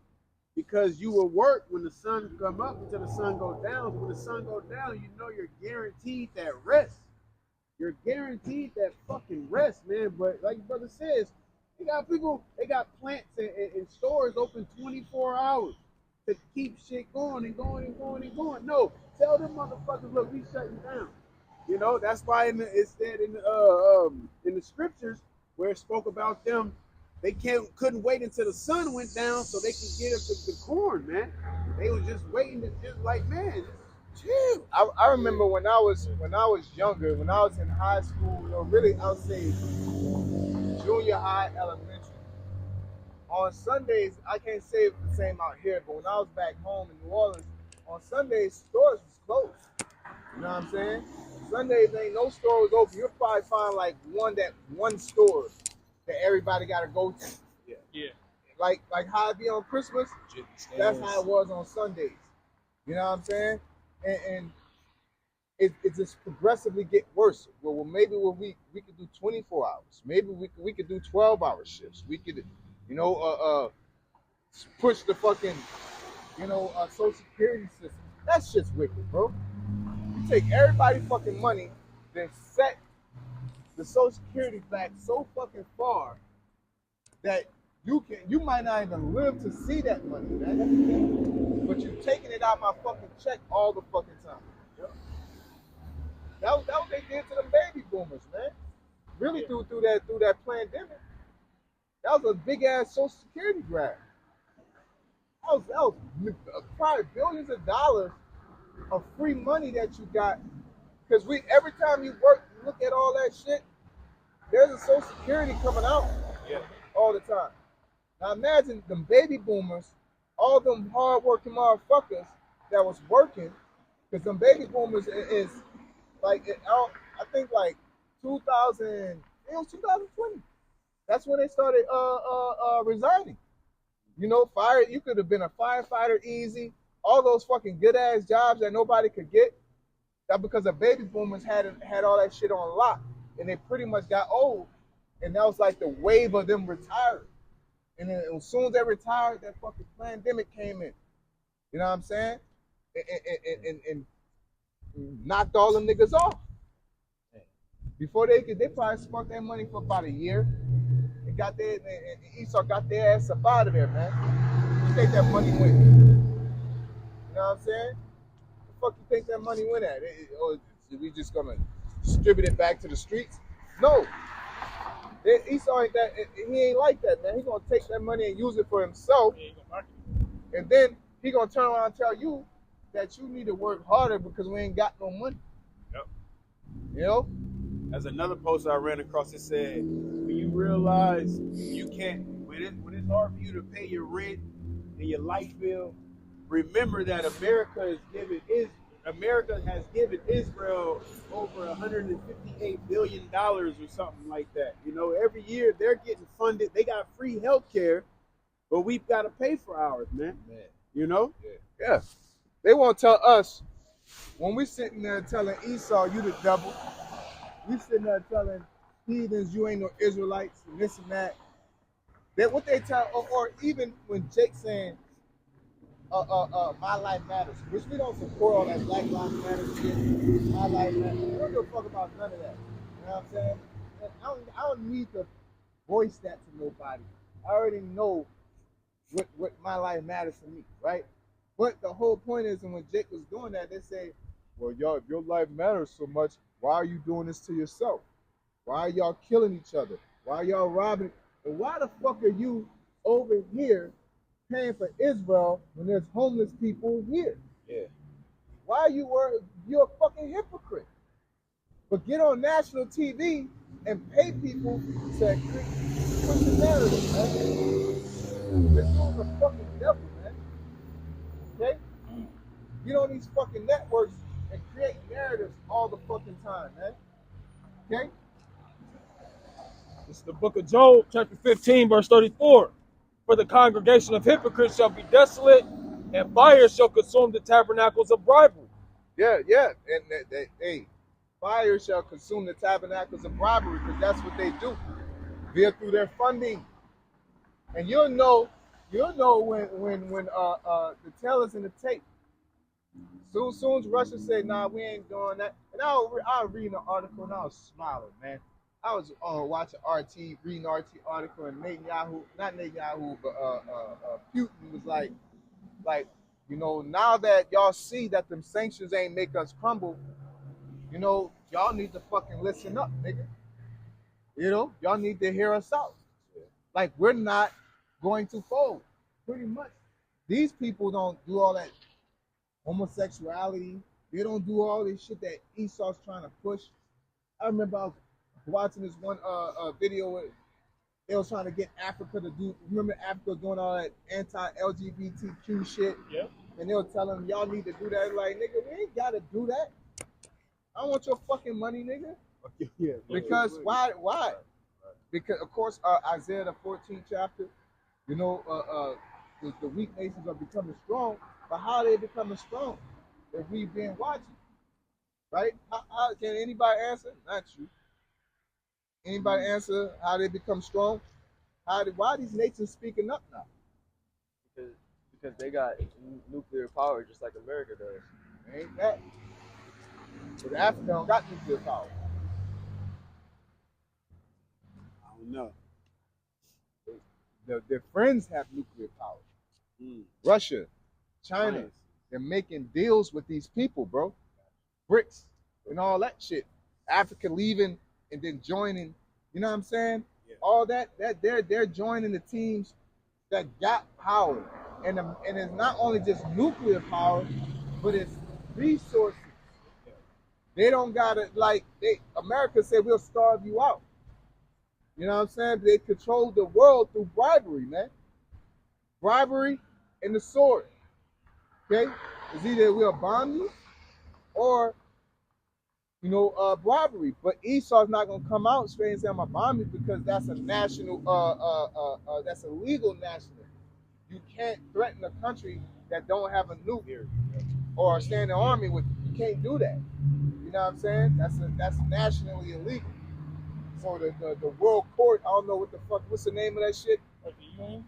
because you will work when the sun come up until the sun go down. So when the sun go down, you know you're guaranteed that rest. You're guaranteed that fucking rest, man. But like your brother says, they got plants and stores open 24 hours to keep shit going and going and going and going. No, tell them motherfuckers, look, we shutting down. You know, that's why it said in the scriptures where it spoke about them, they couldn't wait until the sun went down so they could get up the corn, man. They was just waiting to just like, man, chill. I remember when I was younger, when I was in high school, or really I would say junior high, elementary. On Sundays, I can't say it's the same out here, but when I was back home in New Orleans, on Sundays stores was closed. You know what I'm saying? Sundays ain't no stores open. You'll probably find like one store that everybody gotta go to. Yeah. Like how it be on Christmas, that's how it was on Sundays. You know what I'm saying? And it just progressively get worse. Well, maybe we could do 24 hours. Maybe we could do 12-hour shifts. We could, you know, push the fucking, you know, Social Security system. That shit's wicked, bro. You take everybody fucking money, then set the Social Security back so fucking far that you might not even live to see that money, man. But you're taking it out my fucking check all the fucking time. Yep. That was what they did to the baby boomers, man. Really through that pandemic. That was a big ass Social Security grab. That was probably billions of dollars of free money that you got. Because every time you work, you look at all that shit, there's a Social Security coming out all the time. Now imagine them baby boomers, all them hard-working motherfuckers that was working, because them baby boomers is like, I think like 2000, it was 2020. That's when they started resigning. You know, you could have been a firefighter easy, all those fucking good-ass jobs that nobody could get. That because the baby boomers had all that shit on lock, and they pretty much got old, and that was like the wave of them retiring. And then as soon as they retired, that fucking pandemic came in. You know what I'm saying? And knocked all them niggas off. Before they probably spent their money for about a year. And Esau got their ass up out of there, man. You think that money went? You know what I'm saying? The fuck you think that money went at? Or is we just gonna distribute it back to the streets? No. Esau ain't that. He ain't like that, man. He gonna take that money and use it for himself, and then he gonna turn around and tell you that you need to work harder because we ain't got no money. Yep. You know? As another post I ran across, it said, when you realize you can't, when it's hard for you to pay your rent and your light bill, remember that America has given Israel over $158 billion or something like that. You know, every year they're getting funded. They got free health care, but we've got to pay for ours, man. You know? Yeah. They won't tell us when we sitting there telling Esau, you the devil. We sitting there telling heathens, you ain't no Israelites, and this and that. That what they tell, or even when Jake saying, my life matters, which we don't support all that Black Lives Matter shit. My life matters. We don't give a fuck about none of that. You know what I'm saying? And I don't need to voice that to nobody. I already know what my life matters to me, right? But the whole point is, and when Jake was doing that, they say, well, y'all, if your life matters so much, why are you doing this to yourself? Why are y'all killing each other? Why are y'all robbing? And why the fuck are you over here paying for Israel when there's homeless people here? Yeah. Why are you worried? You're a fucking hypocrite. But get on national TV and pay people to push the narrative, man. This dude's a fucking devil, man. Okay? Get on these fucking networks and create narratives all the fucking time, man. Okay? It's the book of Job, chapter 15, verse 34. For the congregation of hypocrites shall be desolate, and fire shall consume the tabernacles of bribery. Yeah. And hey, fire shall consume the tabernacles of bribery, because that's what they do. They're through their funding. And you'll know when the tail is in the tape. Soon as Russia say, nah, we ain't doing that. And I was reading an article and I was smiling, man. I was watching RT, reading RT article, and not Netanyahu, but Putin was like, you know, now that y'all see that them sanctions ain't make us crumble, you know, y'all need to fucking listen up, nigga. You know, y'all need to hear us out. Like, we're not going to fold. Pretty much. These people don't do all that homosexuality. They don't do all this shit that Esau's trying to push. I remember I was watching this one video where they was trying to get Africa to do. Remember Africa doing all that anti-LGBTQ shit? Yep. And they were telling them, y'all need to do that. Like, nigga, we ain't gotta do that. I don't want your fucking money, nigga. Yeah. Because why? Because of course Isaiah the 14th chapter, you know, the weak nations are becoming strong. But how are they becoming strong if we've been watching? Right? How can anybody answer? Not you. Anybody answer how they become strong? Why are these nations speaking up now? Because they got nuclear power just like America does. Ain't that? But Africa don't got nuclear power. I don't know. Their friends have nuclear power. Russia, China, they're making deals with these people, bro. BRICS and all that shit. Africa leaving and then joining. You know what I'm saying? Yeah. All that they're joining the teams that got power, and it's not only just nuclear power, but it's resources. They don't gotta America said we'll starve you out. You know what I'm saying? They control the world through bribery, man. Bribery and the sword. Okay? It's either we'll bomb you or, you know, bribery. But Esau's not gonna come out straight and say I'm gonna bomb you, because that's a national that's a legal national. You can't threaten a country that don't have a nuke or stand in the army with you. You can't do that. You know what I'm saying? That's nationally illegal. So the World Court, I don't know what's the name of that shit? Like the UN?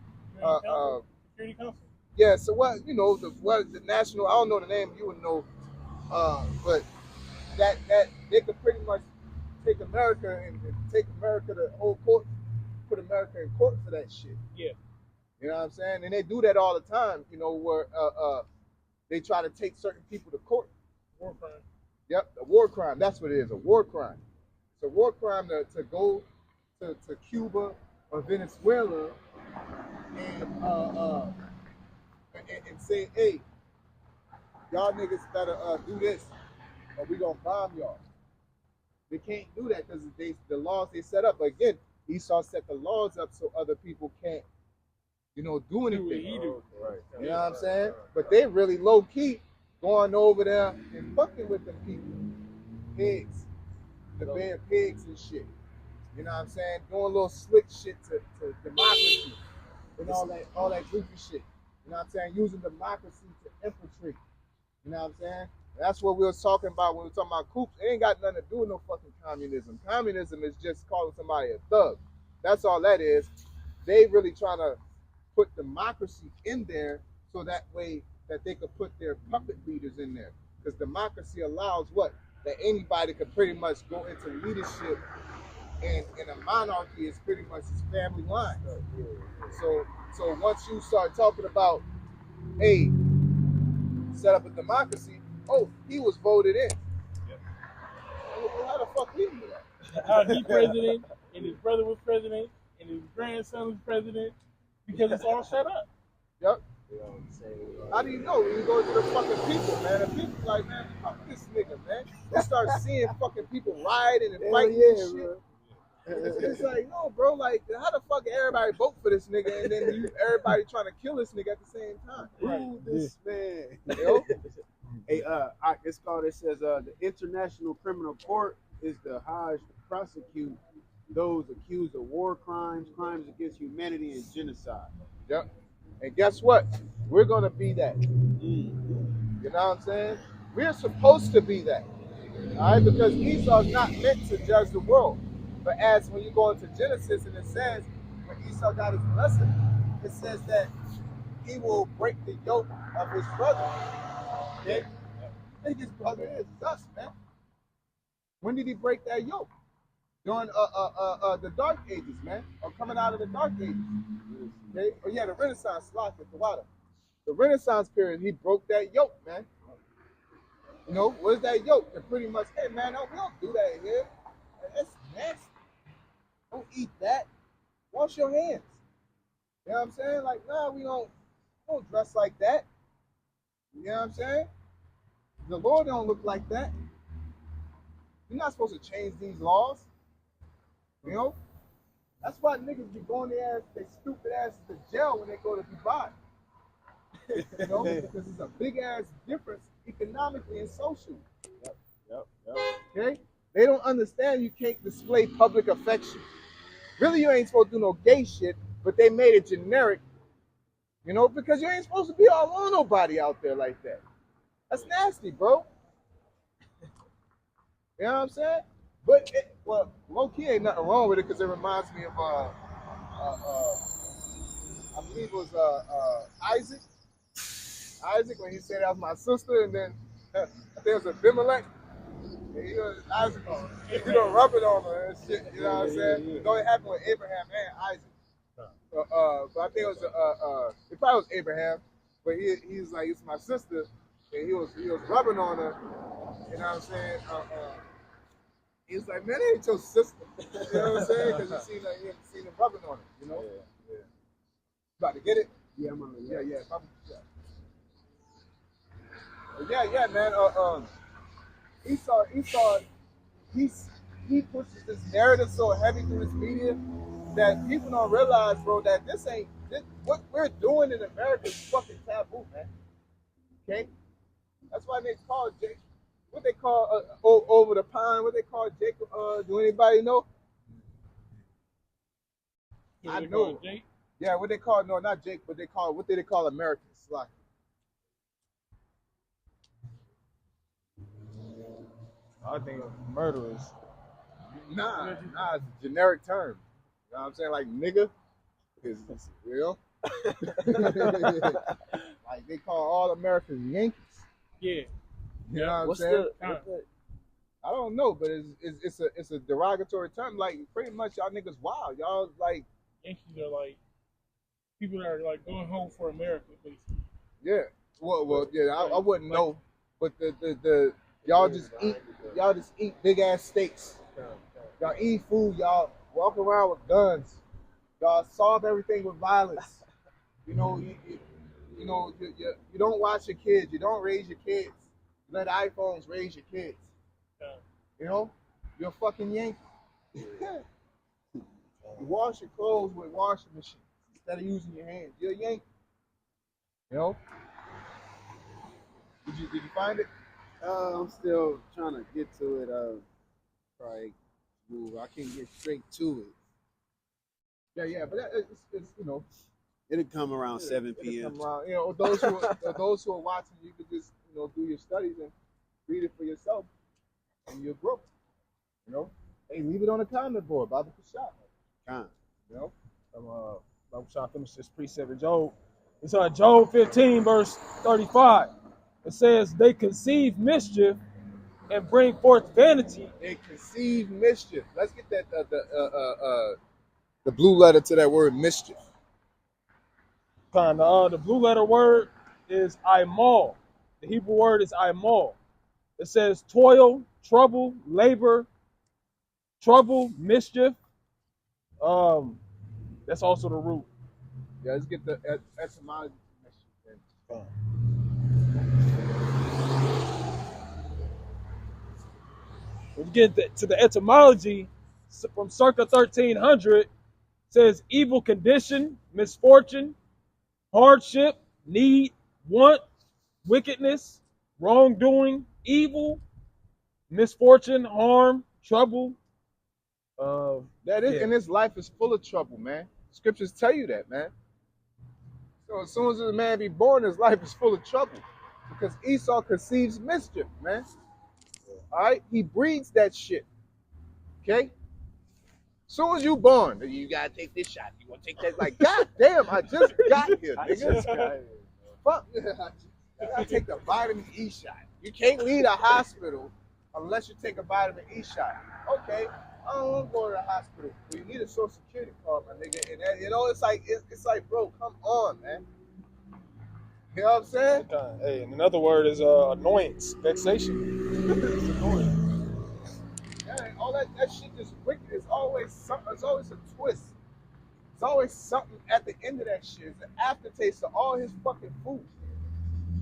Security Council? Yeah, so what, you know, the national, I don't know the name, you would know, but that they could pretty much take America and take America to whole court, put America in court for that shit. Yeah. You know what I'm saying? And they do that all the time, you know, where they try to take certain people to court. War crime. Yep, a war crime. That's what it is, a war crime. It's a war crime to go to Cuba or Venezuela and say, hey, y'all niggas better do this or we gonna bomb y'all. They can't do that because the laws they set up. But again, Esau set the laws up so other people can't, do anything. Right. You know what I'm saying? But they really low key going over there and fucking with them people. Pigs. The band pigs and shit. You know what I'm saying? Doing a little slick shit to democracy and all that goofy shit. You know what I'm saying? Using democracy to infiltrate. You know what I'm saying? That's what we were talking about when we were talking about coops. It ain't got nothing to do with no fucking communism. Communism is just calling somebody a thug. That's all that is. They really trying to put democracy in there so that way that they could put their puppet leaders in there. Because democracy allows what? That anybody could pretty much go into leadership, and in a monarchy is pretty much his family line. So once you start talking about, hey, set up a democracy, oh, he was voted in. Yep. Well, how the fuck he do that? How he president, and his brother was president, and his grandson was president, because it's all set up. Yep. How do you know? When you go to the fucking people, man. The people like, man, fuck this nigga, man. They start seeing fucking people rioting and fighting and shit. It's like, no, bro, like, how the fuck everybody vote for this nigga and then everybody trying to kill this nigga at the same time? Ooh, this man. Yo? Hey, it's called. It says the International Criminal Court is the highest to prosecute those accused of war crimes, crimes against humanity, and genocide. Yep. And guess what? We're gonna be that. You know what I'm saying? We're supposed to be that. All right, because Esau's not meant to judge the world. But as when you go into Genesis and it says, when Esau got his blessing, it says that he will break the yoke of his brother. Okay? I think his brother is us, man. When did he break that yoke? During the Dark Ages, man. Or coming out of the Dark Ages. Okay? Oh yeah, the Renaissance, the Renaissance period, he broke that yoke, man. You know, what is that yoke? To pretty much, hey man, no, we don't do that here. That's nasty. Don't eat that. Wash your hands. You know what I'm saying? Like, nah, we don't dress like that. You know what I'm saying? The Lord don't look like that. You're not supposed to change these laws. You know? That's why niggas be going their stupid asses to jail when they go to Dubai. You know? Because it's a big ass difference economically and socially. Yep. Okay? They don't understand you can't display public affection. Really, you ain't supposed to do no gay shit, but they made it generic, you know, because you ain't supposed to be all on nobody out there like that. That's nasty, bro. You know what I'm saying? But, low-key ain't nothing wrong with it because it reminds me of, I believe it was Isaac. Isaac, when he said that was my sister, and then I think it was Abimelech. And Isaac, rubbing on her and shit, you know what I'm saying? You know, it happened with Abraham and Isaac. But I think it was, it probably was Abraham, but he was like, it's my sister, and he was rubbing on her, you know what I'm saying? He was like, man, that ain't your sister. You know what I'm saying? Because you seen him rubbing on her, you know? Yeah. About to get it? Yeah, man. Yeah. Yeah, man. Esau, he pushes this narrative so heavy through his media that people don't realize, bro, that what we're doing in America is fucking taboo, man. Okay? That's why they call Jake, what they call over the pond, what they call Jacob, do anybody know? I know. Jake? Yeah, what they call, no, not Jake, but what did they call Americans? Like, I think murderers. Nah, it's a generic term. You know what I'm saying? Like nigga, is real. Like they call all Americans Yankees. Yeah. You know what I'm What's saying? the I don't know, but it's a derogatory term. Like pretty much y'all niggas wild. Y'all like Yankees are like people that are like going home for America, basically. yeah. Well yeah. I wouldn't know, but the y'all just eat big ass steaks. Y'all eat food. Y'all walk around with guns. Y'all solve everything with violence. You know, you don't watch your kids. You don't raise your kids. You let iPhones raise your kids. You know, You're a fucking Yankee. You wash your clothes with washing machine instead of using your hands. You're a Yankee. You know? Did you find it? I'm still trying to get to it. Probably move. I can't get straight to it. Yeah, but it's you know. It'll come around Yeah, 7 it'll p.m. come around. You know, those who are watching, you could just do your studies and read it for yourself, and you'll grow. You know, hey, leave it on the comment board, Baba Kashab. Con. You know, I'm trying to finish this precept in Job. It's Job 15, verse 35. It says, they conceive mischief and bring forth vanity. they conceive mischief. Let's get that the blue letter to that word mischief. The blue letter word is imal. The Hebrew word is imal. It says toil, trouble, labor, trouble, mischief. That's also the root. Yeah, let's get the etymology of mischief. When you get to the etymology from circa 1300, says evil condition, misfortune, hardship, need, want, wickedness, wrongdoing, evil, misfortune, harm, trouble. That is, and this life is full of trouble, man. Scriptures tell you that, man. So as soon as a man be born, his life is full of trouble, because Esau conceives mischief, man. All right, he breeds that shit. Okay. Soon as you born, you gotta take this shot. You gonna take that? Like, god damn, I just got here, nigga. Fuck, you gotta take the vitamin E shot. You can't leave the hospital unless you take a vitamin E shot. Okay, I don't want to go to the hospital. Well, you need a Social Security card, my nigga. And that, it's like, bro, come on, man. You know what I'm saying? Hey, and another word is annoyance, vexation. It's annoying. Yeah, all that shit is wicked. It's always something. It's always a twist. It's always something at the end of that shit. It's an aftertaste of all his fucking food.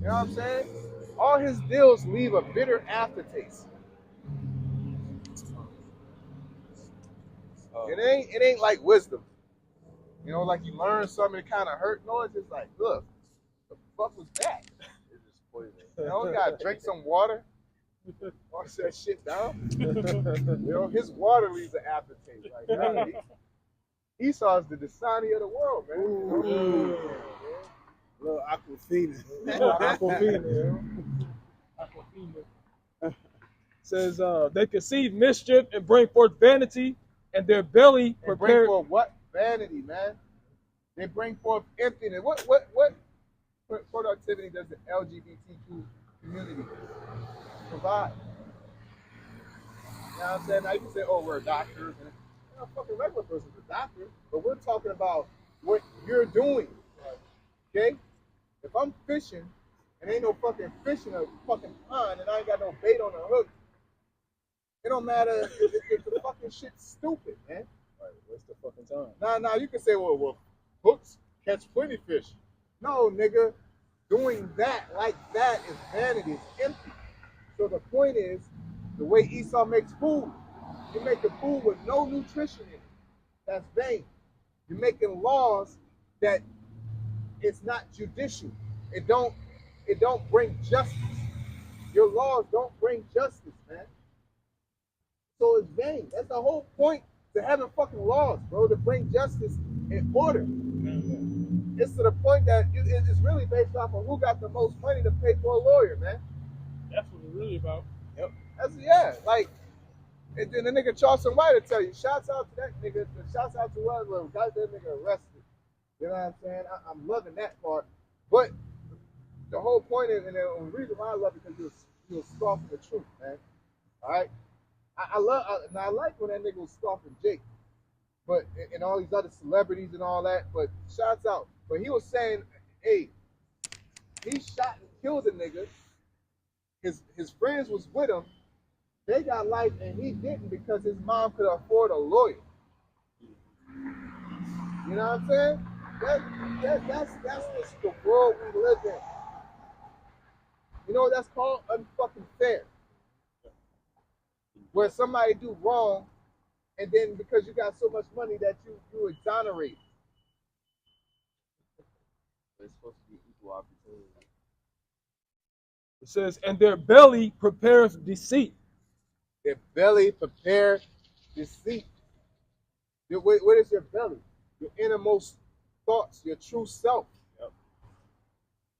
You know what I'm saying? All his deals leave a bitter aftertaste. It ain't like wisdom. You know, like you learn something that kind of hurt. No, it's just like, look, the fuck was that? It's just poison. You know, you gotta drink some water. Wash that shit down. You know, his water leaves an aftertaste. Like, nah, Esau is the Dasani of the world, man. Ooh. Little Aquafina. Aquafina. Says they conceive mischief and bring forth vanity, and their belly They bring prepared. forth what? Vanity, man. They bring forth emptiness. What productivity does the LGBTQ community provide? You know what I'm saying? Now you can say, oh, we're doctors. And a fucking regular person's a doctor. But we're talking about what you're doing. Okay? If I'm fishing and ain't no fucking fish in a fucking pond and I ain't got no bait on the hook, it don't matter if the fucking shit's stupid, man. Right, what's the fucking time? Now you can say, well, hooks catch plenty fish. No, nigga, doing that like that is vanity. It's empty. So the point is, the way Esau makes food, you make the food with no nutrition in it. That's vain. You're making laws that it's not judicial. It don't bring justice. Your laws don't bring justice, man. So it's vain. That's the whole point to having fucking laws, bro, to bring justice and order. It's to the point that it's really based off of who got the most money to pay for a lawyer, man. That's what it's really about. Yep. Like, and then the nigga Charleston White will tell you, shouts out to that nigga, shouts out to whoever got that nigga arrested. You know what I'm saying? I'm loving that part. But the whole point is, and the reason why I love it, because he was scoffing the truth, man. All right? I like when that nigga was scoffing Jake, but and all these other celebrities and all that. But shouts out. But he was saying, hey, he shot and killed a nigga. His friends was with him. They got life and he didn't because his mom could afford a lawyer. You know what I'm saying? That's the world we live in. You know what that's called? Unfucking fair. where somebody do wrong, and then because you got so much money that you exonerate. It's supposed to be equal opportunity. It says, and their belly prepares deceit. Their belly prepare deceit. What is your belly? Your innermost thoughts, your true self. Yep.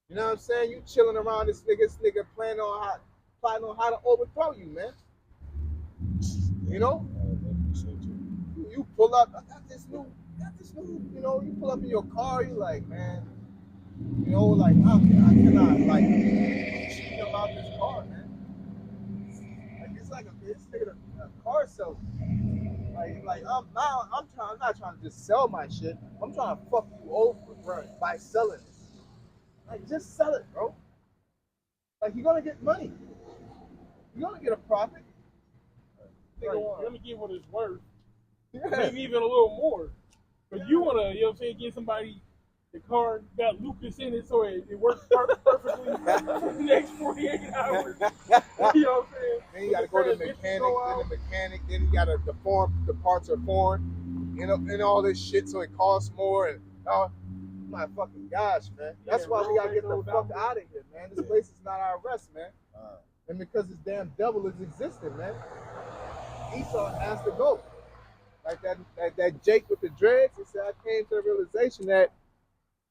You know what I'm saying? You chilling around this nigga plotting on how to overthrow you, man. You know? You pull up, I got this new, you know, you pull up in your car, you like, man, you know, like, I cannot, like, cheat about this car, man. Like, it's like it's a car salesman. Like, I'm not trying to just sell my shit. I'm trying to fuck you over, bro, by selling it. Like, just sell it, bro. Like, you're gonna get money. You're gonna get a profit. Right. You're gonna get what it's worth. Yeah. Maybe even a little more. But you wanna, you know what I'm saying, get somebody the car got Lucas in it so it works perfectly for the next 48 hours. You know what I'm saying? Then you gotta go to the mechanic, then you gotta the parts are foreign, you know, and all this shit, so it costs more. And oh my fucking gosh, man. That's why we gotta get the fuck out of here, man. This place is not our rest, man. And because this damn devil is existing, man. Esau has to go. Like that Jake with the dreads, he said, I came to the realization that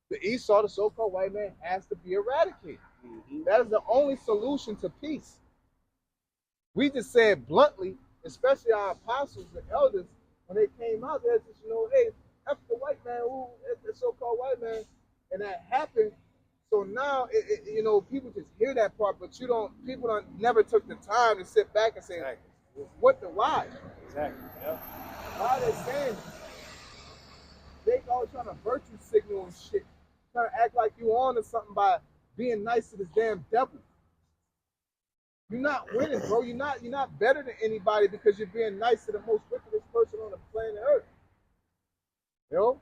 the Esau, the so-called white man, has to be eradicated. That is the only solution to peace. We just said bluntly, especially our apostles, the elders, when they came out, they just, you know, hey, F the white man, the so-called white man, and that happened. So now, you know, people just hear that part, but people never took the time to sit back and say, what the why? Exactly. Yeah. Why are they saying they always trying to virtue signal and shit, trying to act like you on to something by being nice to this damn devil. You're not winning, bro. You're not better than anybody because you're being nice to the most wickedest person on the planet Earth. You know?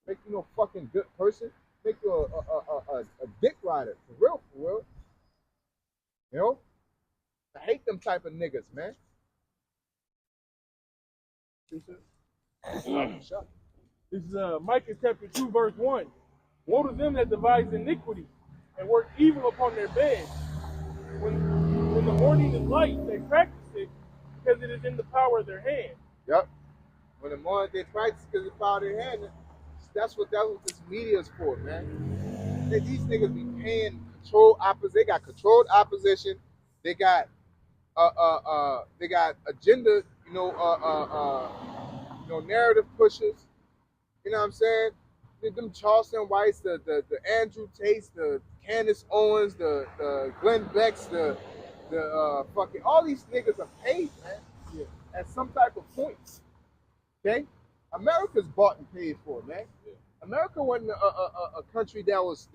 Make you no fucking good person. Make you a dick rider. For real, for real. You know? I hate them type of niggas, man. This is Micah chapter 2, verse 1. Woe to them that devise iniquity and work evil upon their beds. When the morning is light, they practice it because it is in the power of their hand. Yep. When the morning they practice because it's power of their hand, that's what this media is for, man. These niggas be paying controlled opposition. They got controlled opposition. They got agenda, narrative pushers. You know what I'm saying? Them Charleston Whites, the Andrew Tates, the Candace Owens, the Glenn Becks, the fucking all these niggas are paid, man. Yeah. At some type of point. Okay? America's bought and paid for, man. Yeah. America wasn't a country that was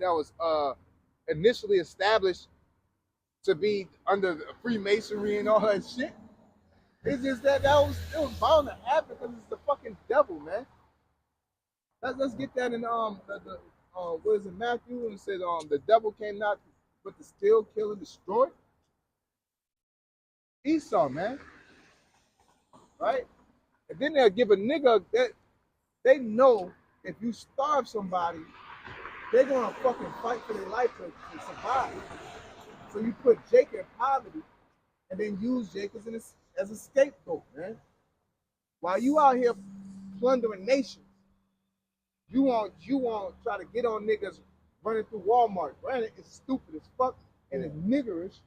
initially established to be under Freemasonry and all that shit. It's just that it was bound to happen because it's the fucking devil, man. Let's get that in what is it, Matthew? And it says the devil came not but to steal, kill, and destroy. Esau, man. Right? And then they'll give a nigga that they know if you starve somebody, they're gonna fucking fight for their life to survive. So you put Jake in poverty and then use Jake as a scapegoat, man. While you out here plundering nations, you want try to get on niggas running through Walmart. Granted, it's stupid as fuck and it's niggerish.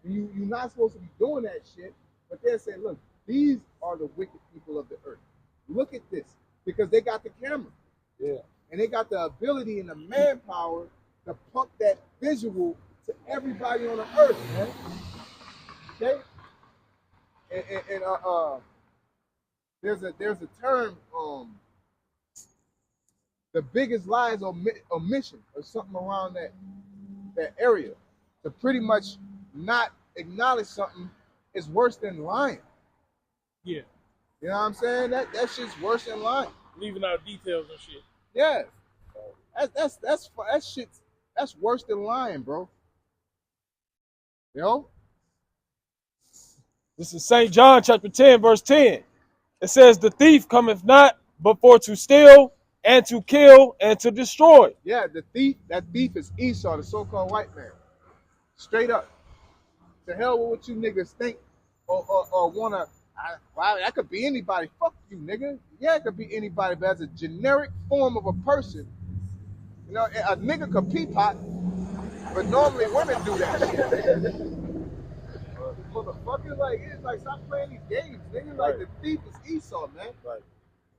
And you're not supposed to be doing that shit. But they'll say, look, these are the wicked people of the earth. Look at this. Because they got the camera. Yeah. And they got the ability and the manpower to pump that visual to everybody on the earth, man. Okay? And there's a term, the biggest lie is omission or something around that area. To pretty much not acknowledge something is worse than lying. Yeah. You know what I'm saying? That shit's worse than lying. Leaving out details and shit. Yeah. That's worse than lying, bro. You know? This is St. John chapter 10, verse 10. It says, the thief cometh not but for to steal and to kill and to destroy. Yeah, that thief is Esau, the so-called white man. Straight up. To hell with what you niggas think or wanna. Wow, that could be anybody. Fuck you, nigga. Yeah, it could be anybody, but as a generic form of a person, you know, a nigga could peapot, but normally women do that shit. Motherfucker, like, it's like, stop playing these games, nigga. Like, Right. the thief is Esau, man. Right.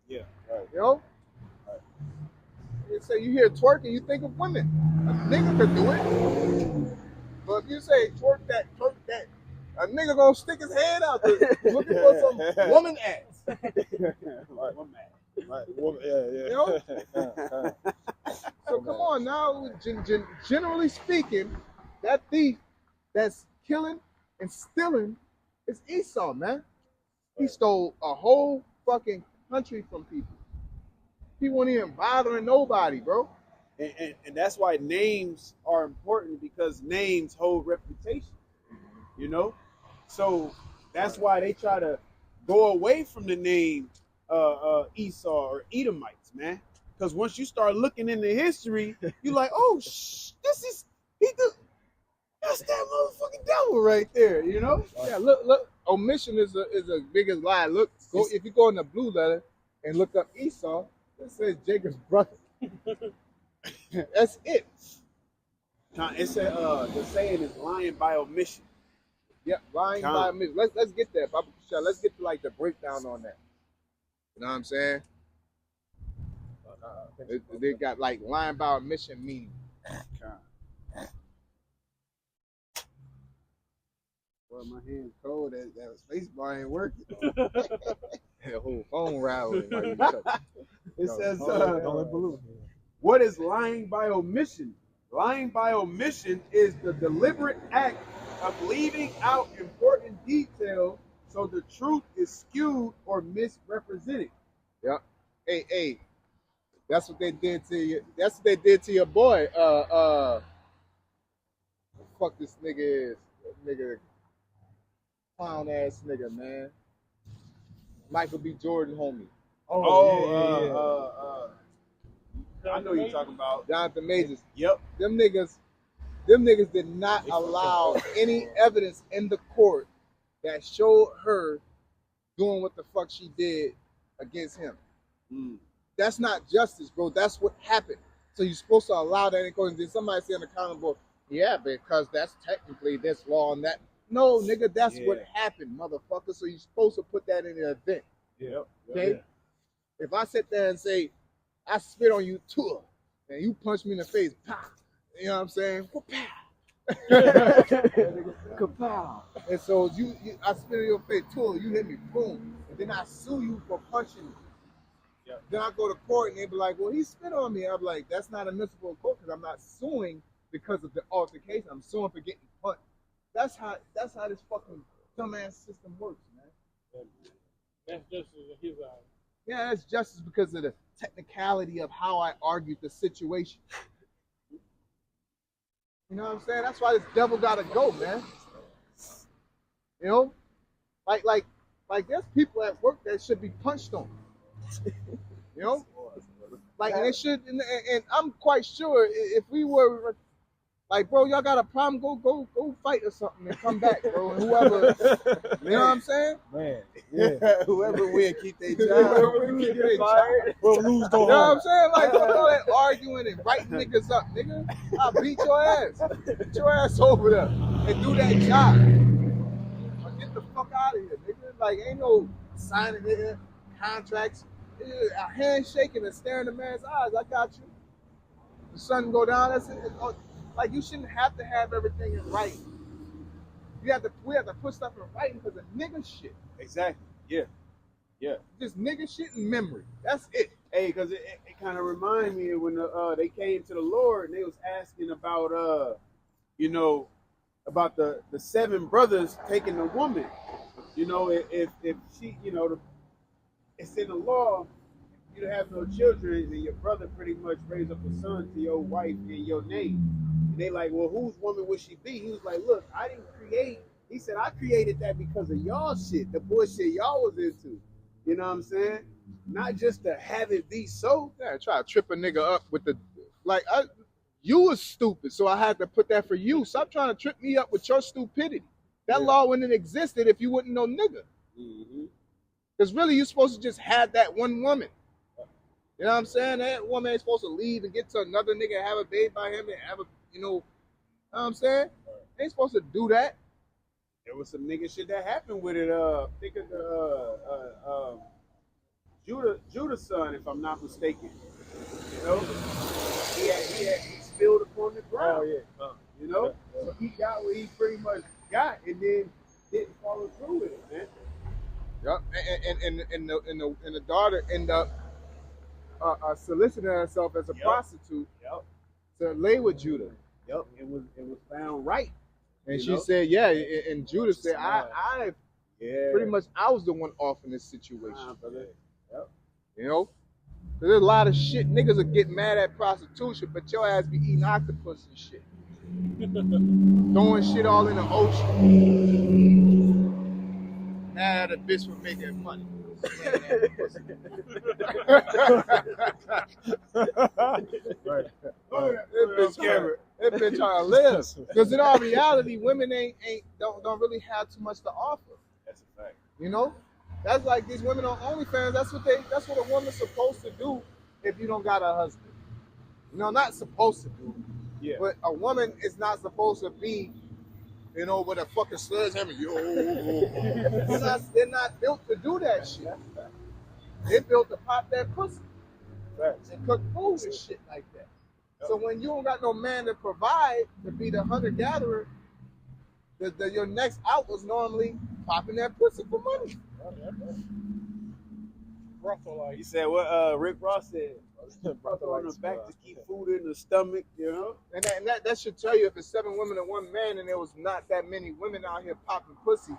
Yeah. Right. You know? Right. You say you hear twerking, you think of women. A nigga could do it. But if you say twerk that, a nigga gonna stick his head out there looking for some woman ass. Right. Right. Yeah. You know? So come on now, generally speaking, that thief that's killing and stealing is Esau, man. He stole a whole fucking country from people. He wasn't even bothering nobody, bro. And that's why names are important, because names hold reputation, you know? So that's why they try to go away from the name Esau or Edomites, man. Because once you start looking into history, you're like, oh, that's that motherfucking devil right there, you know? Yeah, look. Omission is a biggest lie. Look, if you go in the blue letter and look up Esau, it says Jacob's brother. That's it. It said the saying is lying by omission. Yeah, lying by omission. Let's get that, Baba Kushal. Let's get to like the breakdown on that. You know what I'm saying? They got like lying by omission meaning. Well, my hand's cold. That space bar ain't working. The whole phone rattling. It says, what is lying by omission? Lying by omission is the deliberate act of leaving out important details so the truth is skewed or misrepresented. Yep. Hey, that's what they did to you. That's what they did to your boy. Fuck this nigga is. Nigga, clown ass nigga, man. Michael B. Jordan, homie. I know you're talking about Jonathan Majors. Yep. Them niggas did not allow any evidence in the court that showed her doing what the fuck she did against him. That's not justice, bro. That's what happened. So you're supposed to allow that in court. And then somebody say on the comment board, yeah, because that's technically this law and that. No, nigga, that's what happened, motherfucker. So you're supposed to put that in an event. Yeah. Okay? Yeah. If I sit there and say, I spit on you, tour, and you punch me in the face, pow. You know what I'm saying? Kapow. And so I spit in your face, tour, you hit me, boom. And then I sue you for punching me. Yep. Then I go to court and they be like, well, he spit on me. I'm like, that's not admissible in court because I'm not suing because of the altercation. I'm suing for getting punched. That's how this fucking dumbass system works, man. That's just his eyes. Yeah, that's justice because of the technicality of how I argued the situation. You know what I'm saying? That's why this devil gotta go, man. You know? Like there's people at work that should be punched on. You know? Like, and it should, and I'm quite sure if we were like, bro, y'all got a problem, go fight or something and come back, bro. And whoever, you know what I'm saying? Man, yeah. Whoever win, keep their job. We'll lose We'll lose You know what I'm saying? Like, don't all that arguing and writing niggas up, nigga. I'll beat your ass. Get your ass over there and do that job. Or get the fuck out of here, nigga. Like, ain't no signing nigga contracts. A handshaking and staring the man's eyes. I got you. The sun go down. That's it. Like, you shouldn't have to have everything in writing. We have to put stuff in writing because of nigga shit. Exactly. Yeah. Just nigga shit and memory. That's it. Hey, because it kind of reminded me of when they came to the Lord and they was asking about about the 7 brothers taking the woman. You know, if she, it's in the law, you to have no children, and your brother pretty much raise up a son to your wife in your name. And they like, well, whose woman would she be? He was like, look, I didn't create He said, I created that because of y'all shit, the bullshit y'all was into. You know what I'm saying? Not just to have it be so. Yeah, try to trip a nigga up with the, like, you was stupid, so I had to put that for you. Stop trying to trip me up with your stupidity. That law wouldn't have existed if you wouldn't know nigga. Because really, you're supposed to just have that one woman. You know what I'm saying? That woman ain't supposed to leave and get to another nigga and have a baby by him and have a, you know what I'm saying? They ain't supposed to do that. There was some nigga shit that happened with it. Think of the Judah's son, if I'm not mistaken. You know, he spilled upon the ground. You know, so he got what he pretty much got, and then didn't follow through with it, man. Yep. And the daughter ended up soliciting herself as a prostitute to lay with Judah. Yep. It was found right. And she said, yeah, and Judah said, I pretty much I was the one off in this situation. You know? There's a lot of shit. Niggas will get mad at prostitution, but your ass be eating octopus and shit. Throwing shit all in the ocean. Mad at a bitch for making money. That bitch trying to live. Because in all reality, women don't really have too much to offer. That's a fact. You know? That's like these women on OnlyFans, that's what a woman's supposed to do if you don't got a husband. You know, not supposed to do. Yeah. But a woman is not supposed to be, you know, with a fucking sledgehammer. Yo. They're not built to do that shit. They're built to pop that pussy. And cook food and shit like that. So when you don't got no man to provide, to be the hunter-gatherer, your next out was normally popping that pussy for money. You said what Rick Ross said. On the back to keep food in the stomach, you know? And that should tell you if it's 7 women and 1 man and there was not that many women out here popping pussy.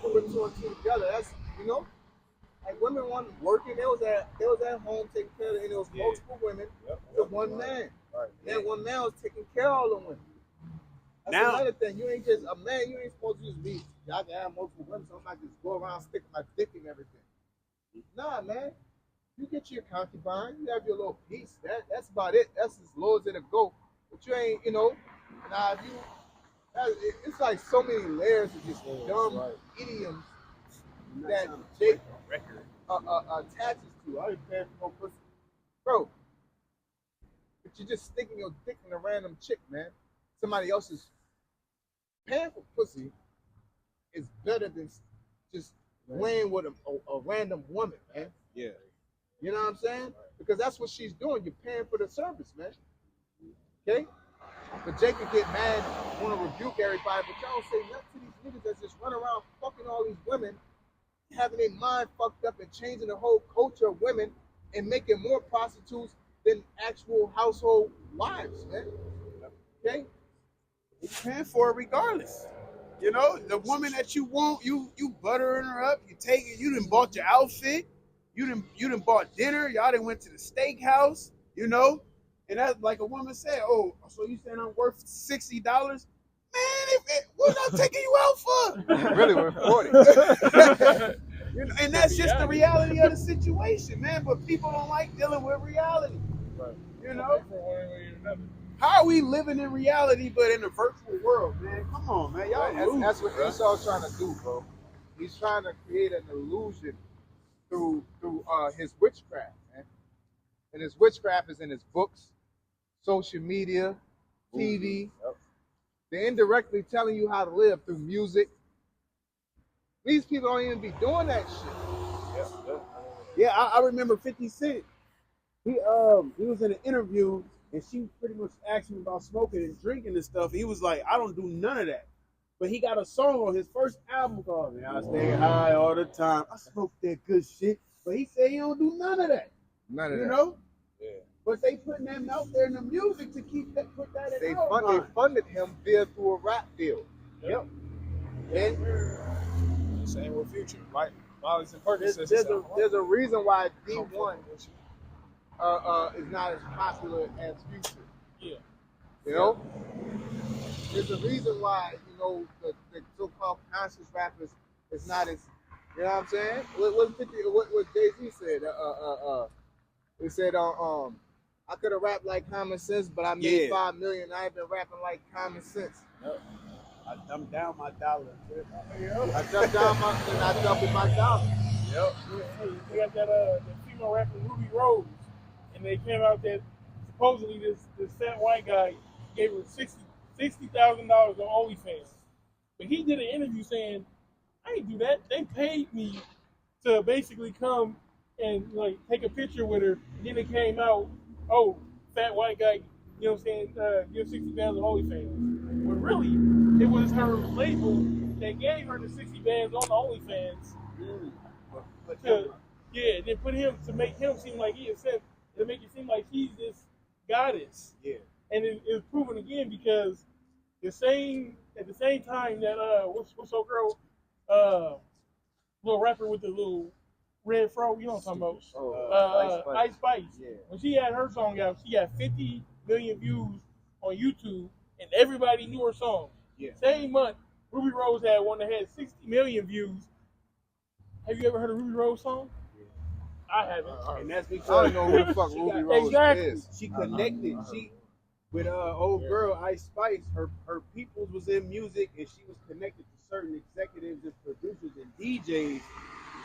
Putting 2 and 2 together, that's, you know? Like women weren't working, they was at home taking care of it, and there was multiple women to 1 man. Right. Then 1 man was taking care of all the women. That's another thing. You ain't just a man, you ain't supposed to just be, I can have multiple women, so I'm not just go around sticking my dick in everything. Nah, man. You get your concubine, you have your little piece. That's about it. That's as low as it'll go. But you ain't, you know, now if you, it's like so many layers of just dumb idioms that Jake attaches to. I ain't paying for no pussy. Bro, but you're just sticking your dick in a random chick, man. Somebody else is paying for pussy is better than just laying with a random woman, man. Yeah. You know what I'm saying? Because that's what she's doing. You're paying for the service, man. Okay? But Jake could get mad, want to rebuke everybody, but y'all say nothing to these niggas that just run around fucking all these women, having their mind fucked up and changing the whole culture of women and making more prostitutes than actual household wives, man. Okay? You're paying for it regardless. You know, the woman that you want, you buttering her up, you take it, you done bought your outfit. You done bought dinner. Y'all done went to the steakhouse, you know? And that's like a woman said, oh, so you saying I'm worth $60? Man, what I'm taking you out for? Really worth 40. You know, and that's just the reality of the situation, man. But people don't like dealing with reality. Right. You know? How are we living in reality but in a virtual world, man? Come on, man. Y'all that's what Esau's trying to do, bro. He's trying to create an illusion through his witchcraft, man. And his witchcraft is in his books, social media, TV. They're indirectly telling you how to live through music. These people don't even be doing that shit. Yeah, I remember 50 Cent. He was in an interview and she pretty much asked him about smoking and drinking and stuff. He was like, I don't do none of that. But he got a song on his first album called I Stay High All the Time. I smoke that good shit. But he said he don't do none of that. None of that. You know? Yeah. But they putting them out there in the music to keep that, put that in They funded him through a rap deal. Yep. The same with Future, right? Molly's and Perkins. There's a reason why D1 is not as popular as Future. Yeah. You know? there's a reason why, the so-called conscious rappers is not as, you know what I'm saying? What Jay-Z said? He said, I could have rapped like Common Sense, but I made 5 million. I ain't been rapping like Common Sense. Yep. I dumped down my dollar. I doubled my dollar. Yep. Hey, they got that female rapper Ruby Rose, and they came out that supposedly this fat white guy gave her $60,000 on OnlyFans, but he did an interview saying, "I ain't do that. They paid me to basically come and like take a picture with her." And then it came out, oh, fat white guy, you know what I'm saying, give $60,000 on OnlyFans. But really, it was her label that gave her the 60 bands on the OnlyFans. They put him to make him seem like he accepted, to make it seem like he's this goddess. Yeah. And it's proven again because at the same time that what's her girl, little rapper with the little red fro, you know what I'm talking about? Ice Spice. Yeah. When she had her song out, she got 50 million views on YouTube, and everybody knew her song. Yeah. Same month, Ruby Rose had one that had 60 million views. Have you ever heard a Ruby Rose song? Yeah. I haven't. And that's because I don't know who the fuck Ruby Rose is. She connected. She with old girl Ice Spice. Her peoples was in music, and she was connected to certain executives and producers and DJs.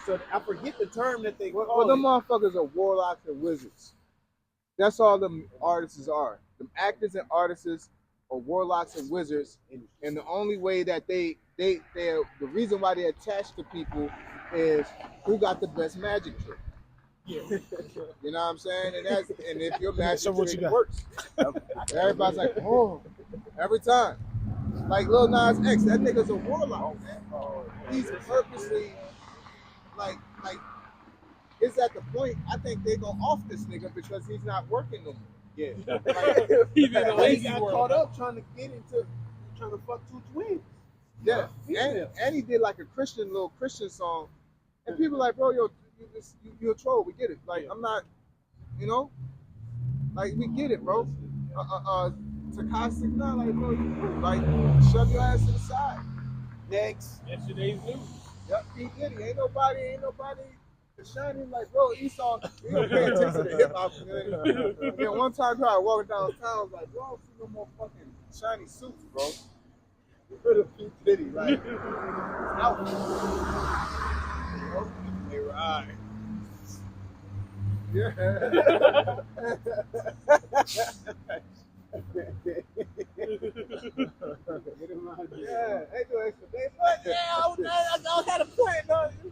So I forget the term that they call Well, them it. motherfuckers are warlocks and wizards. That's all them artists are. Them actors and artists are warlocks and wizards. And the only way that they're the reason why they attach to people is who got the best magic trick. Yeah. You know what I'm saying? And if your magic So what trick you got? works, everybody's like, oh, every time. Like Lil Nas X, that nigga's a warlock, man. He's purposely like it's at the point I think they go off this nigga because he's not working no more. Yeah. Like, He's in a He lazy got world. caught up trying to fuck two twins. yeah, and he did like a little Christian song, and people like, bro, you're a troll. We get it. Like I'm not, like we get it, bro. Takashi, not like, bro, like shove your ass to the side. Next. Yesterday's news. Yep, he did it. Ain't nobody shining like, bro, Esau, he don't pay attention to hip hop. And then one time I was walking downtown, I was like, bro, I don't see no more fucking shiny suits, bro. Rid of P. Diddy, like, out. They ride. Yeah. Get him out of here. Yeah, they do extra day, but yeah, I don't have a point on you.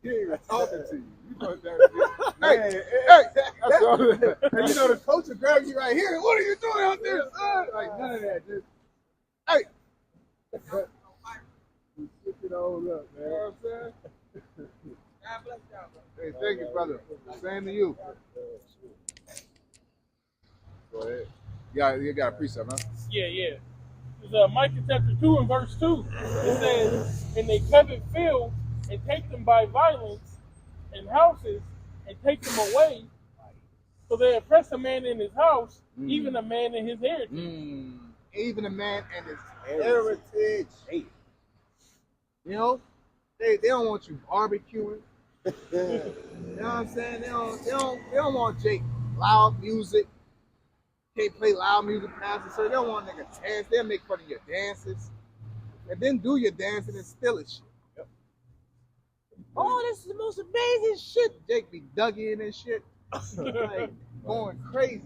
He ain't even talking to you. You know that. Hey, and you know the coach will grab you right here. What are you doing out there, son? Like none of that. Just hey. Switch it all up, man. You know what I'm saying? God bless y'all, bro. Hey, thank you, brother. Same to you. Go ahead. You got a precept, huh? Yeah. It's Micah chapter 2 and verse 2. It says, and they covet fields and take them by violence, and houses and take them away. So they oppress a man in his house, even a man in his heritage. Even a man and his heritage. Hey. You know, they don't want you barbecuing. You know what I'm saying? They don't want Jake loud music. Can't play loud music past so they don't want niggas dance. They'll make fun of your dances. And then do your dancing and steal it shit. Yep. Oh, this is the most amazing shit. Jake be dug in and shit. Like going crazy.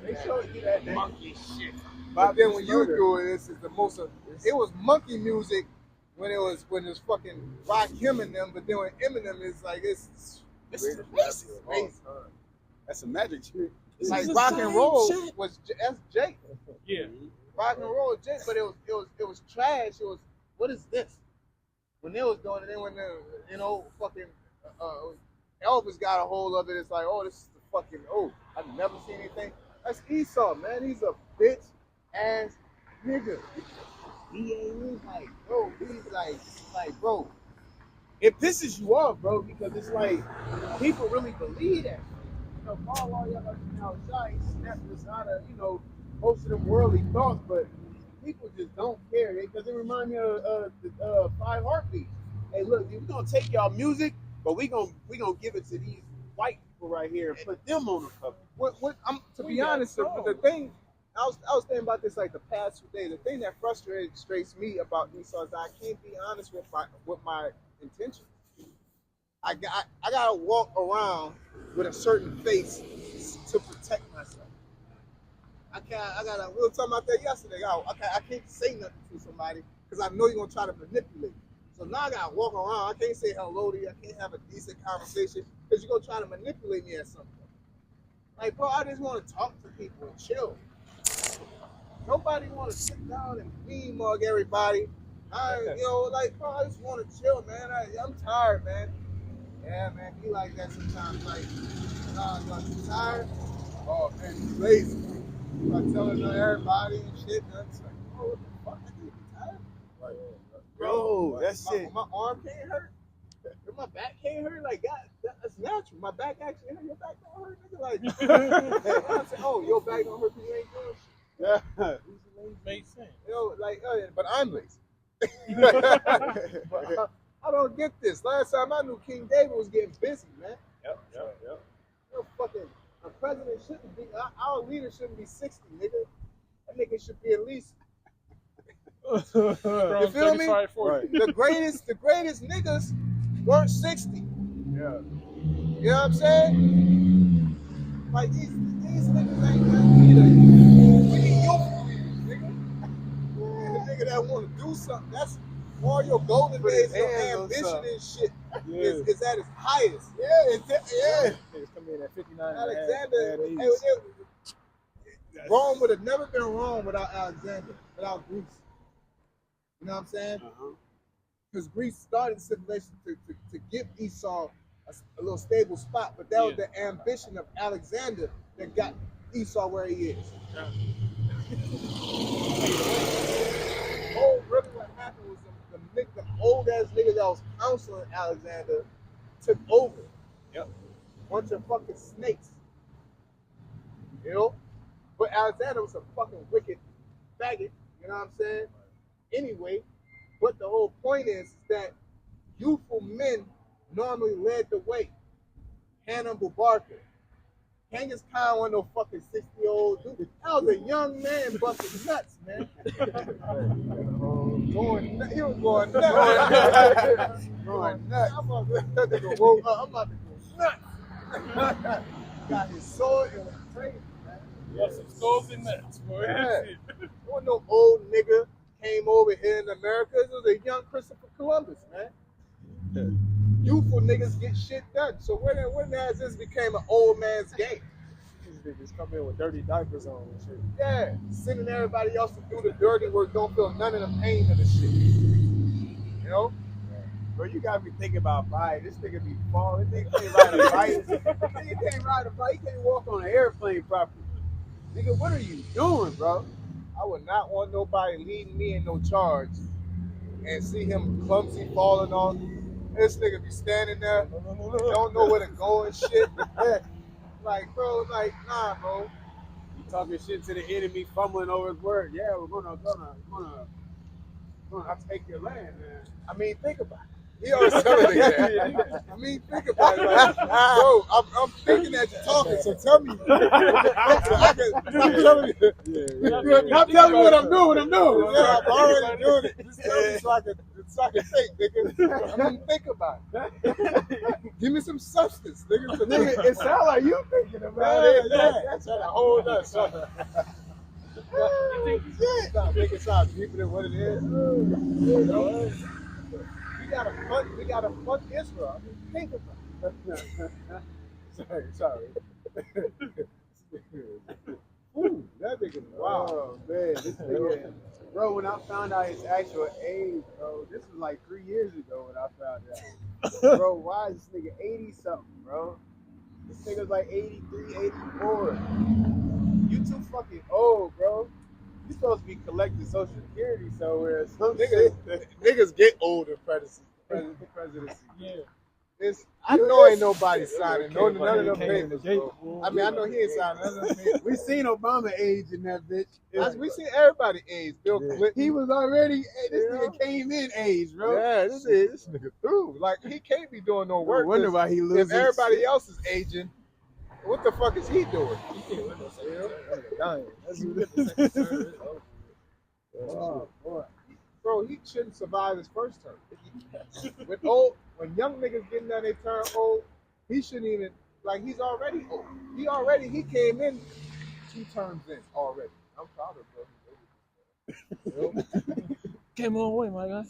They show you that monkey shit. But then when you do it, this is the most it was monkey music when it was fucking Rakim and them, but then when Eminem is like it's crazy. That's a magic trick. Like rock and roll was that's Jake. Yeah. Rock and roll was Jake, but it was trash. It was what is this? When they was doing it, then when fucking Elvis got a hold of it, it's like, oh, this is the fucking I've never seen anything. That's Esau, man. He's a bitch ass nigga. He ain't like, bro. He's like, bro. It pisses you off, bro, because it's like people really believe that. Kal Halal YAHAWASHI snapped us out of, most of them worldly thoughts, but people just don't care because it reminds me of the Five Heartbeats. Hey, look, we're gonna take y'all music, but we gonna give it to these white people right here and put them on the cover. To be honest, the thing I was thinking about this like the past 2 days. The thing that frustrates me about Esau is I can't be honest with my intentions. I gotta walk around with a certain face to protect myself. We were talking about that yesterday. I can't say nothing to somebody because I know you're gonna try to manipulate. So now I gotta walk around. I can't say hello to you. I can't have a decent conversation because you're gonna try to manipulate me at some point. Like, bro, I just want to talk to people and chill. Nobody want to sit down and mean mug everybody. Bro, I just want to chill, man. I'm tired, man. Yeah, man, be like that sometimes. Like, you tired? Oh, man, you lazy. I'm telling everybody and shit. And it's like, oh, what the fuck? I can't be tired. Like, bro, that's it. My arm can't hurt. My back can't hurt. Like, God, that's natural. My back actually hurt. Your back don't hurt, nigga. Like, I say, oh, your back don't hurt because you ain't doing shit. Yeah. Makes sense. But I'm lazy. I don't get this. Last time I knew King David was getting busy, man. Yep. Fucking a president shouldn't be. Our leader shouldn't be 60, nigga. That nigga should be at least. You feel me? Right. The greatest niggas weren't 60. Yeah. You know what I'm saying? Like these niggas ain't nothing either. We need youthful leaders, nigga. And the nigga that want to do something, that's all your golden days, your ambition and shit is at its highest. Yeah. Niggas come in at 59. Alexander, Rome would have never been Rome without Alexander, without Greece. You know what I'm saying? Because Greece started the civilization to give Esau a little stable spot, but that was the ambition of Alexander that got Esau where he is. Really what happened was the old ass nigga that was counseling Alexander took over. Yep. Bunch of fucking snakes. You know? But Alexander was a fucking wicked faggot. You know what I'm saying? Anyway, but the whole point is that youthful men normally led the way. Hannibal Barca. Genghis Khan wasn't no fucking 60-year-old dude. That was a young man busting nuts, man. He was going nuts. Going nuts. I'm about to go nuts. Got his sword and was crazy, man. Got some skulls and nuts, boy. Yeah. There wasn't no old nigga came over here in America. It was a young Christopher Columbus, man. Youthful niggas get shit done. So when has this became an old man's game? These niggas come in with dirty diapers on and shit. Yeah, sending everybody else to do the dirty work, don't feel none of the pain of the shit. You know? Bro, you gotta be thinking about bike. This nigga be falling. This nigga can't ride a bike. Nigga can't ride a bike. He can't walk on an airplane properly. Nigga, what are you doing, bro? I would not want nobody leading me in no charge and see him clumsy falling on. This nigga be standing there, don't know where to go and shit. Like, bro, like, nah, bro. You talking shit to the enemy, fumbling over his word. Yeah, we're gonna take your land, man. I mean, think about it. He always telling me that. I mean, think about it. Like, bro, I'm thinking that you're talking, so tell me. Stop telling me what I'm doing. Yeah, I'm already doing it. Just tell me so I can think, nigga. I'm gonna think about it. Give me some substance, nigga. So, nigga, it sounds like you thinking about it. Yeah. That's a whole other something. Stop making it sound deeper than what it is. You know? We gotta fuck Israel. I mean, think about it. Sorry. Ooh, that nigga, wow. Oh, man, this nigga, bro, when I found out his actual age, bro, this was like 3 years ago when I found out. Bro, why is this nigga 80-something, bro? This nigga's like 83, 84. You too fucking old, bro. You supposed to be collecting Social Security somewhere. Some Niggas get old in presidency. Yeah. I know ain't nobody signing none of them Came in the papers, gate. bro. I mean, I know he ain't signing none of them papers. We seen Obama age in that bitch. We seen everybody age. Bill Clinton. He was already, this nigga came in age, bro. Yeah, this nigga through. Like, he can't be doing no work. I wonder why he loses. If everybody else is aging, what the fuck is he doing? Oh, boy. Bro, he shouldn't survive his first term. When young niggas getting down they turn old, he shouldn't even, like, he's already old. He came in 2 terms in already. I'm proud of him. Came a long way, my guy.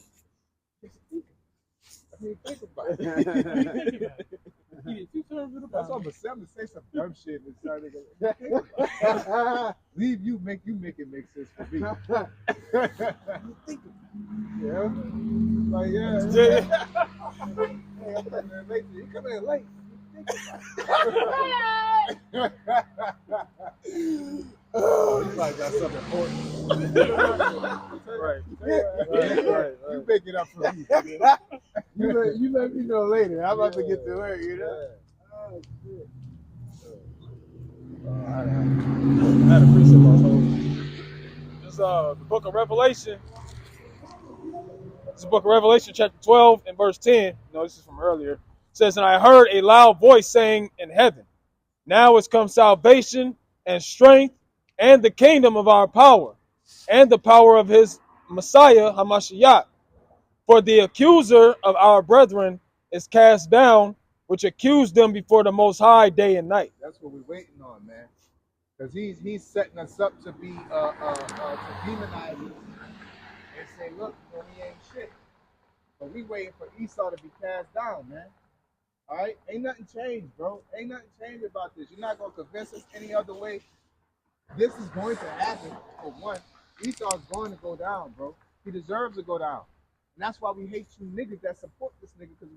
I mean, think about it. That's That's all but Sam to say some dumb shit and start to leave you make it make sense for me. Yeah. Like, yeah. Hey, I'm coming in late. You come in late. Oh, you probably got something important. right. You make it up for me. You let me know later. I'm about to get to work, you know? Oh, shit. I had a precept also. This the book of Revelation. This is the book of Revelation, chapter 12 and verse 10. No, this is from earlier. It says, and I heard a loud voice saying in heaven, now is come salvation and strength and the kingdom of our power and the power of his Messiah, Hamashiach. For the accuser of our brethren is cast down, which accused them before the Most High day and night. That's what we're waiting on, man. Because he's setting us up to be to demonize us and say, look, we ain't shit. But we waiting for Esau to be cast down, man. All right? Ain't nothing changed, bro. Ain't nothing changed about this. You're not going to convince us any other way. This is going to happen, for one. Esau's going to go down, bro. He deserves to go down. And that's why we hate you niggas that support this nigga. Because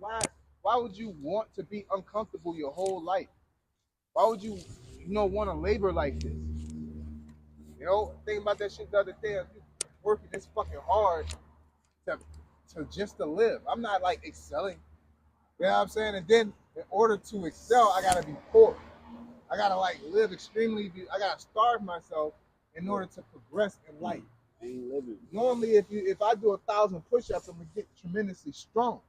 why would you want to be uncomfortable your whole life? Why would you want to labor like this? You know, think about that shit the other day. I'm working this fucking hard to live. I'm not like excelling. You know what I'm saying? And then in order to excel, I gotta be poor. I gotta like live I gotta starve myself in order to progress in life. Ain't living. Normally, if I do 1,000 push-ups, I'm gonna get tremendously strong.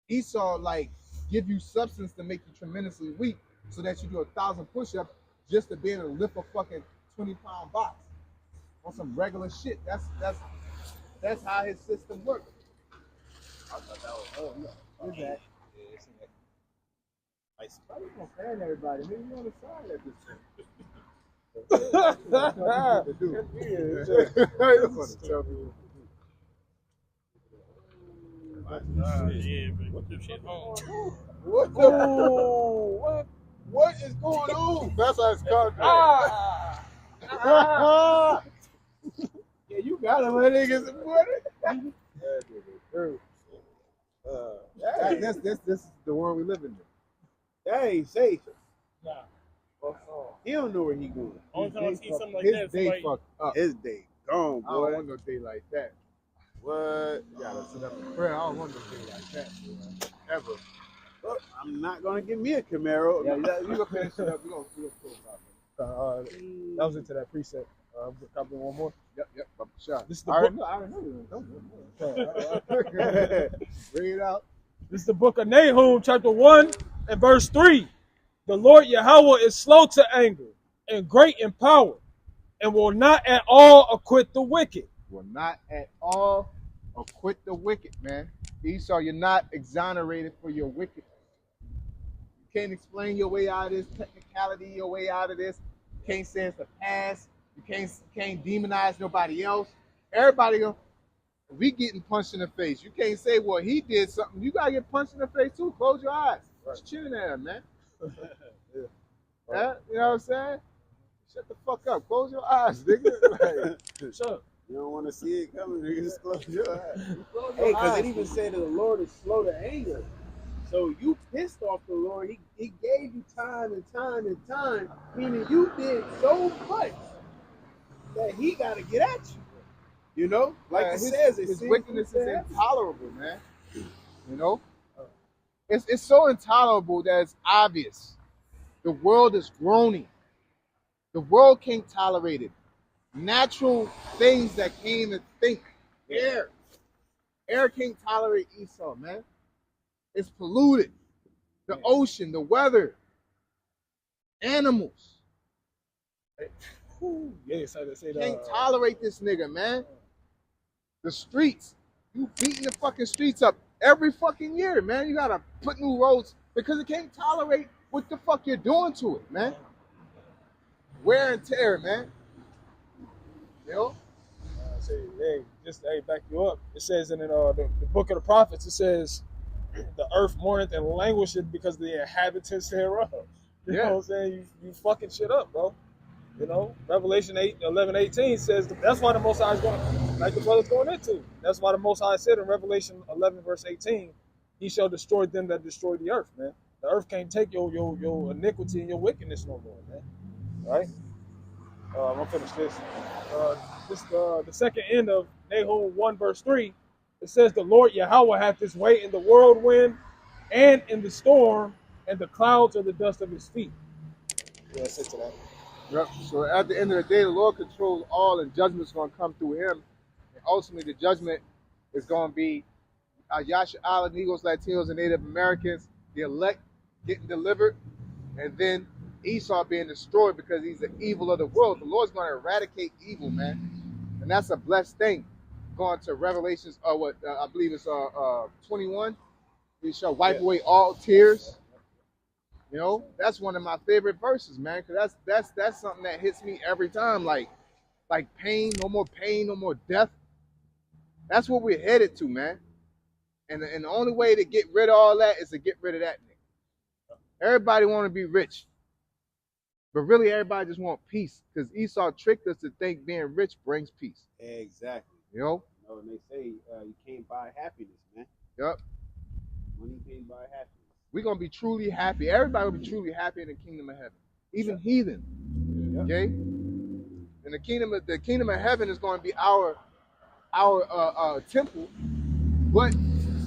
Esau like give you substance to make you tremendously weak, so that you do 1,000 push-ups just to be able to lift a fucking 20-pound box on some regular shit. That's how his system works. I thought that was who's that? Why you comparing everybody? Maybe you on the side at this What is going on? That's how it's called. Yeah, you gotta let niggas support it. This is the world we live in. That ain't safe. Nah. He don't know where he going. Only time I see something like His that, day somebody, fucked up. His day gone, I don't boy. want no day like that. What? You gotta sit up and pray. I don't want no day like that. Ever. Look, I'm not gonna give me a Camaro. Yeah, you gonna finish it up. We gonna pull it out. That was into that precept. Copy one more. Yep. Shot. This is the I book. already know. Bring it out. This is the book of Nahum, chapter 1 and verse 3. The Lord Yahawah is slow to anger and great in power, and will not at all acquit the wicked. Will not at all acquit the wicked, man. Esau, you're not exonerated for your wickedness. You can't explain your way out of this, technicality your way out of this. You can't say it's the past. You can't demonize nobody else. Everybody, we getting punched in the face. You can't say, well, he did something. You gotta get punched in the face too. Close your eyes. Just chilling at him, man. Yeah, you know what I'm saying? Shut the fuck up. Close your eyes, nigga. Like, Shut up. You don't want to see it coming. You just close your eyes. close Hey, your because eyes. it even said that the Lord is slow to anger. So you pissed off the Lord. He gave you time and time and time, meaning you did so much that he got to get at you. You know? Like it says, his wickedness is intolerable, man. You know? It's so intolerable that it's obvious. The world is groaning. The world can't tolerate it. Natural things that can't even think. Air. Air can't tolerate Esau, man. It's polluted. The ocean, the weather, animals. Yes, I say that. Can't tolerate this nigga, man. The streets. You beating the fucking streets up every fucking year, man. You gotta put new roads because it can't tolerate what the fuck you're doing to it, man. Wear and tear, man. You know? Say, hey, just back you up. It says in the book of the prophets, it says, the earth mourneth and languisheth because of the inhabitants thereof. You know what I'm saying? You fucking shit up, bro. You know, Revelation 11:18 says that's why the Most High is going to, like the brother's going into. That's why the Most High said in Revelation 11 verse 18, he shall destroy them that destroy the earth, man. The earth can't take your iniquity and your wickedness no more, man. All right? I'm going to finish this. The second end of Nahum 1 verse 3, it says, the Lord Yahawah hath his way in the whirlwind and in the storm, and the clouds are the dust of his feet. Yeah, that's it to that. Yep. So at the end of the day, the Lord controls all, and judgment's going to come through him. And ultimately, the judgment is going to be Yasha Island, Negroes, Latinos, and Native Americans, the elect getting delivered, and then Esau being destroyed because he's the evil of the world. The Lord's going to eradicate evil, man. And that's a blessed thing. Going to Revelations, I believe it's 21. He shall wipe away all tears. You know, that's one of my favorite verses, man, because that's something that hits me every time. Like pain, no more death. That's what we're headed to, man. And the only way to get rid of all that is to get rid of that nigga. Everybody want to be rich, but really everybody just want peace, because Esau tricked us to think being rich brings peace. Exactly. You know? And they say you can't buy happiness, man. Yep. Money can't buy happiness. We're going to be truly happy. Everybody will be truly happy in the kingdom of heaven. Even heathen. Okay? And the kingdom of heaven is going to be our temple. But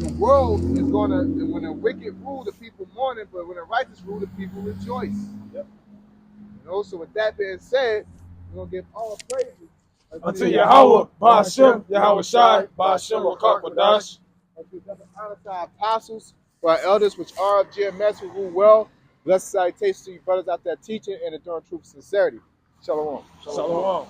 the world is going to, when the wicked rule, the people mourning, but when the righteous rule, the people rejoice. Yep. You know, so with that being said, we're going to give all praises unto Yahawah, bahasham, YAHAWASHI, bahasham, Rakakwadash. Honor to our apostles, for our elders, which are of GMS, who rule well. Blessed salutations to you brothers out there teaching and enduring truth and sincerity. Shalom. Shalom.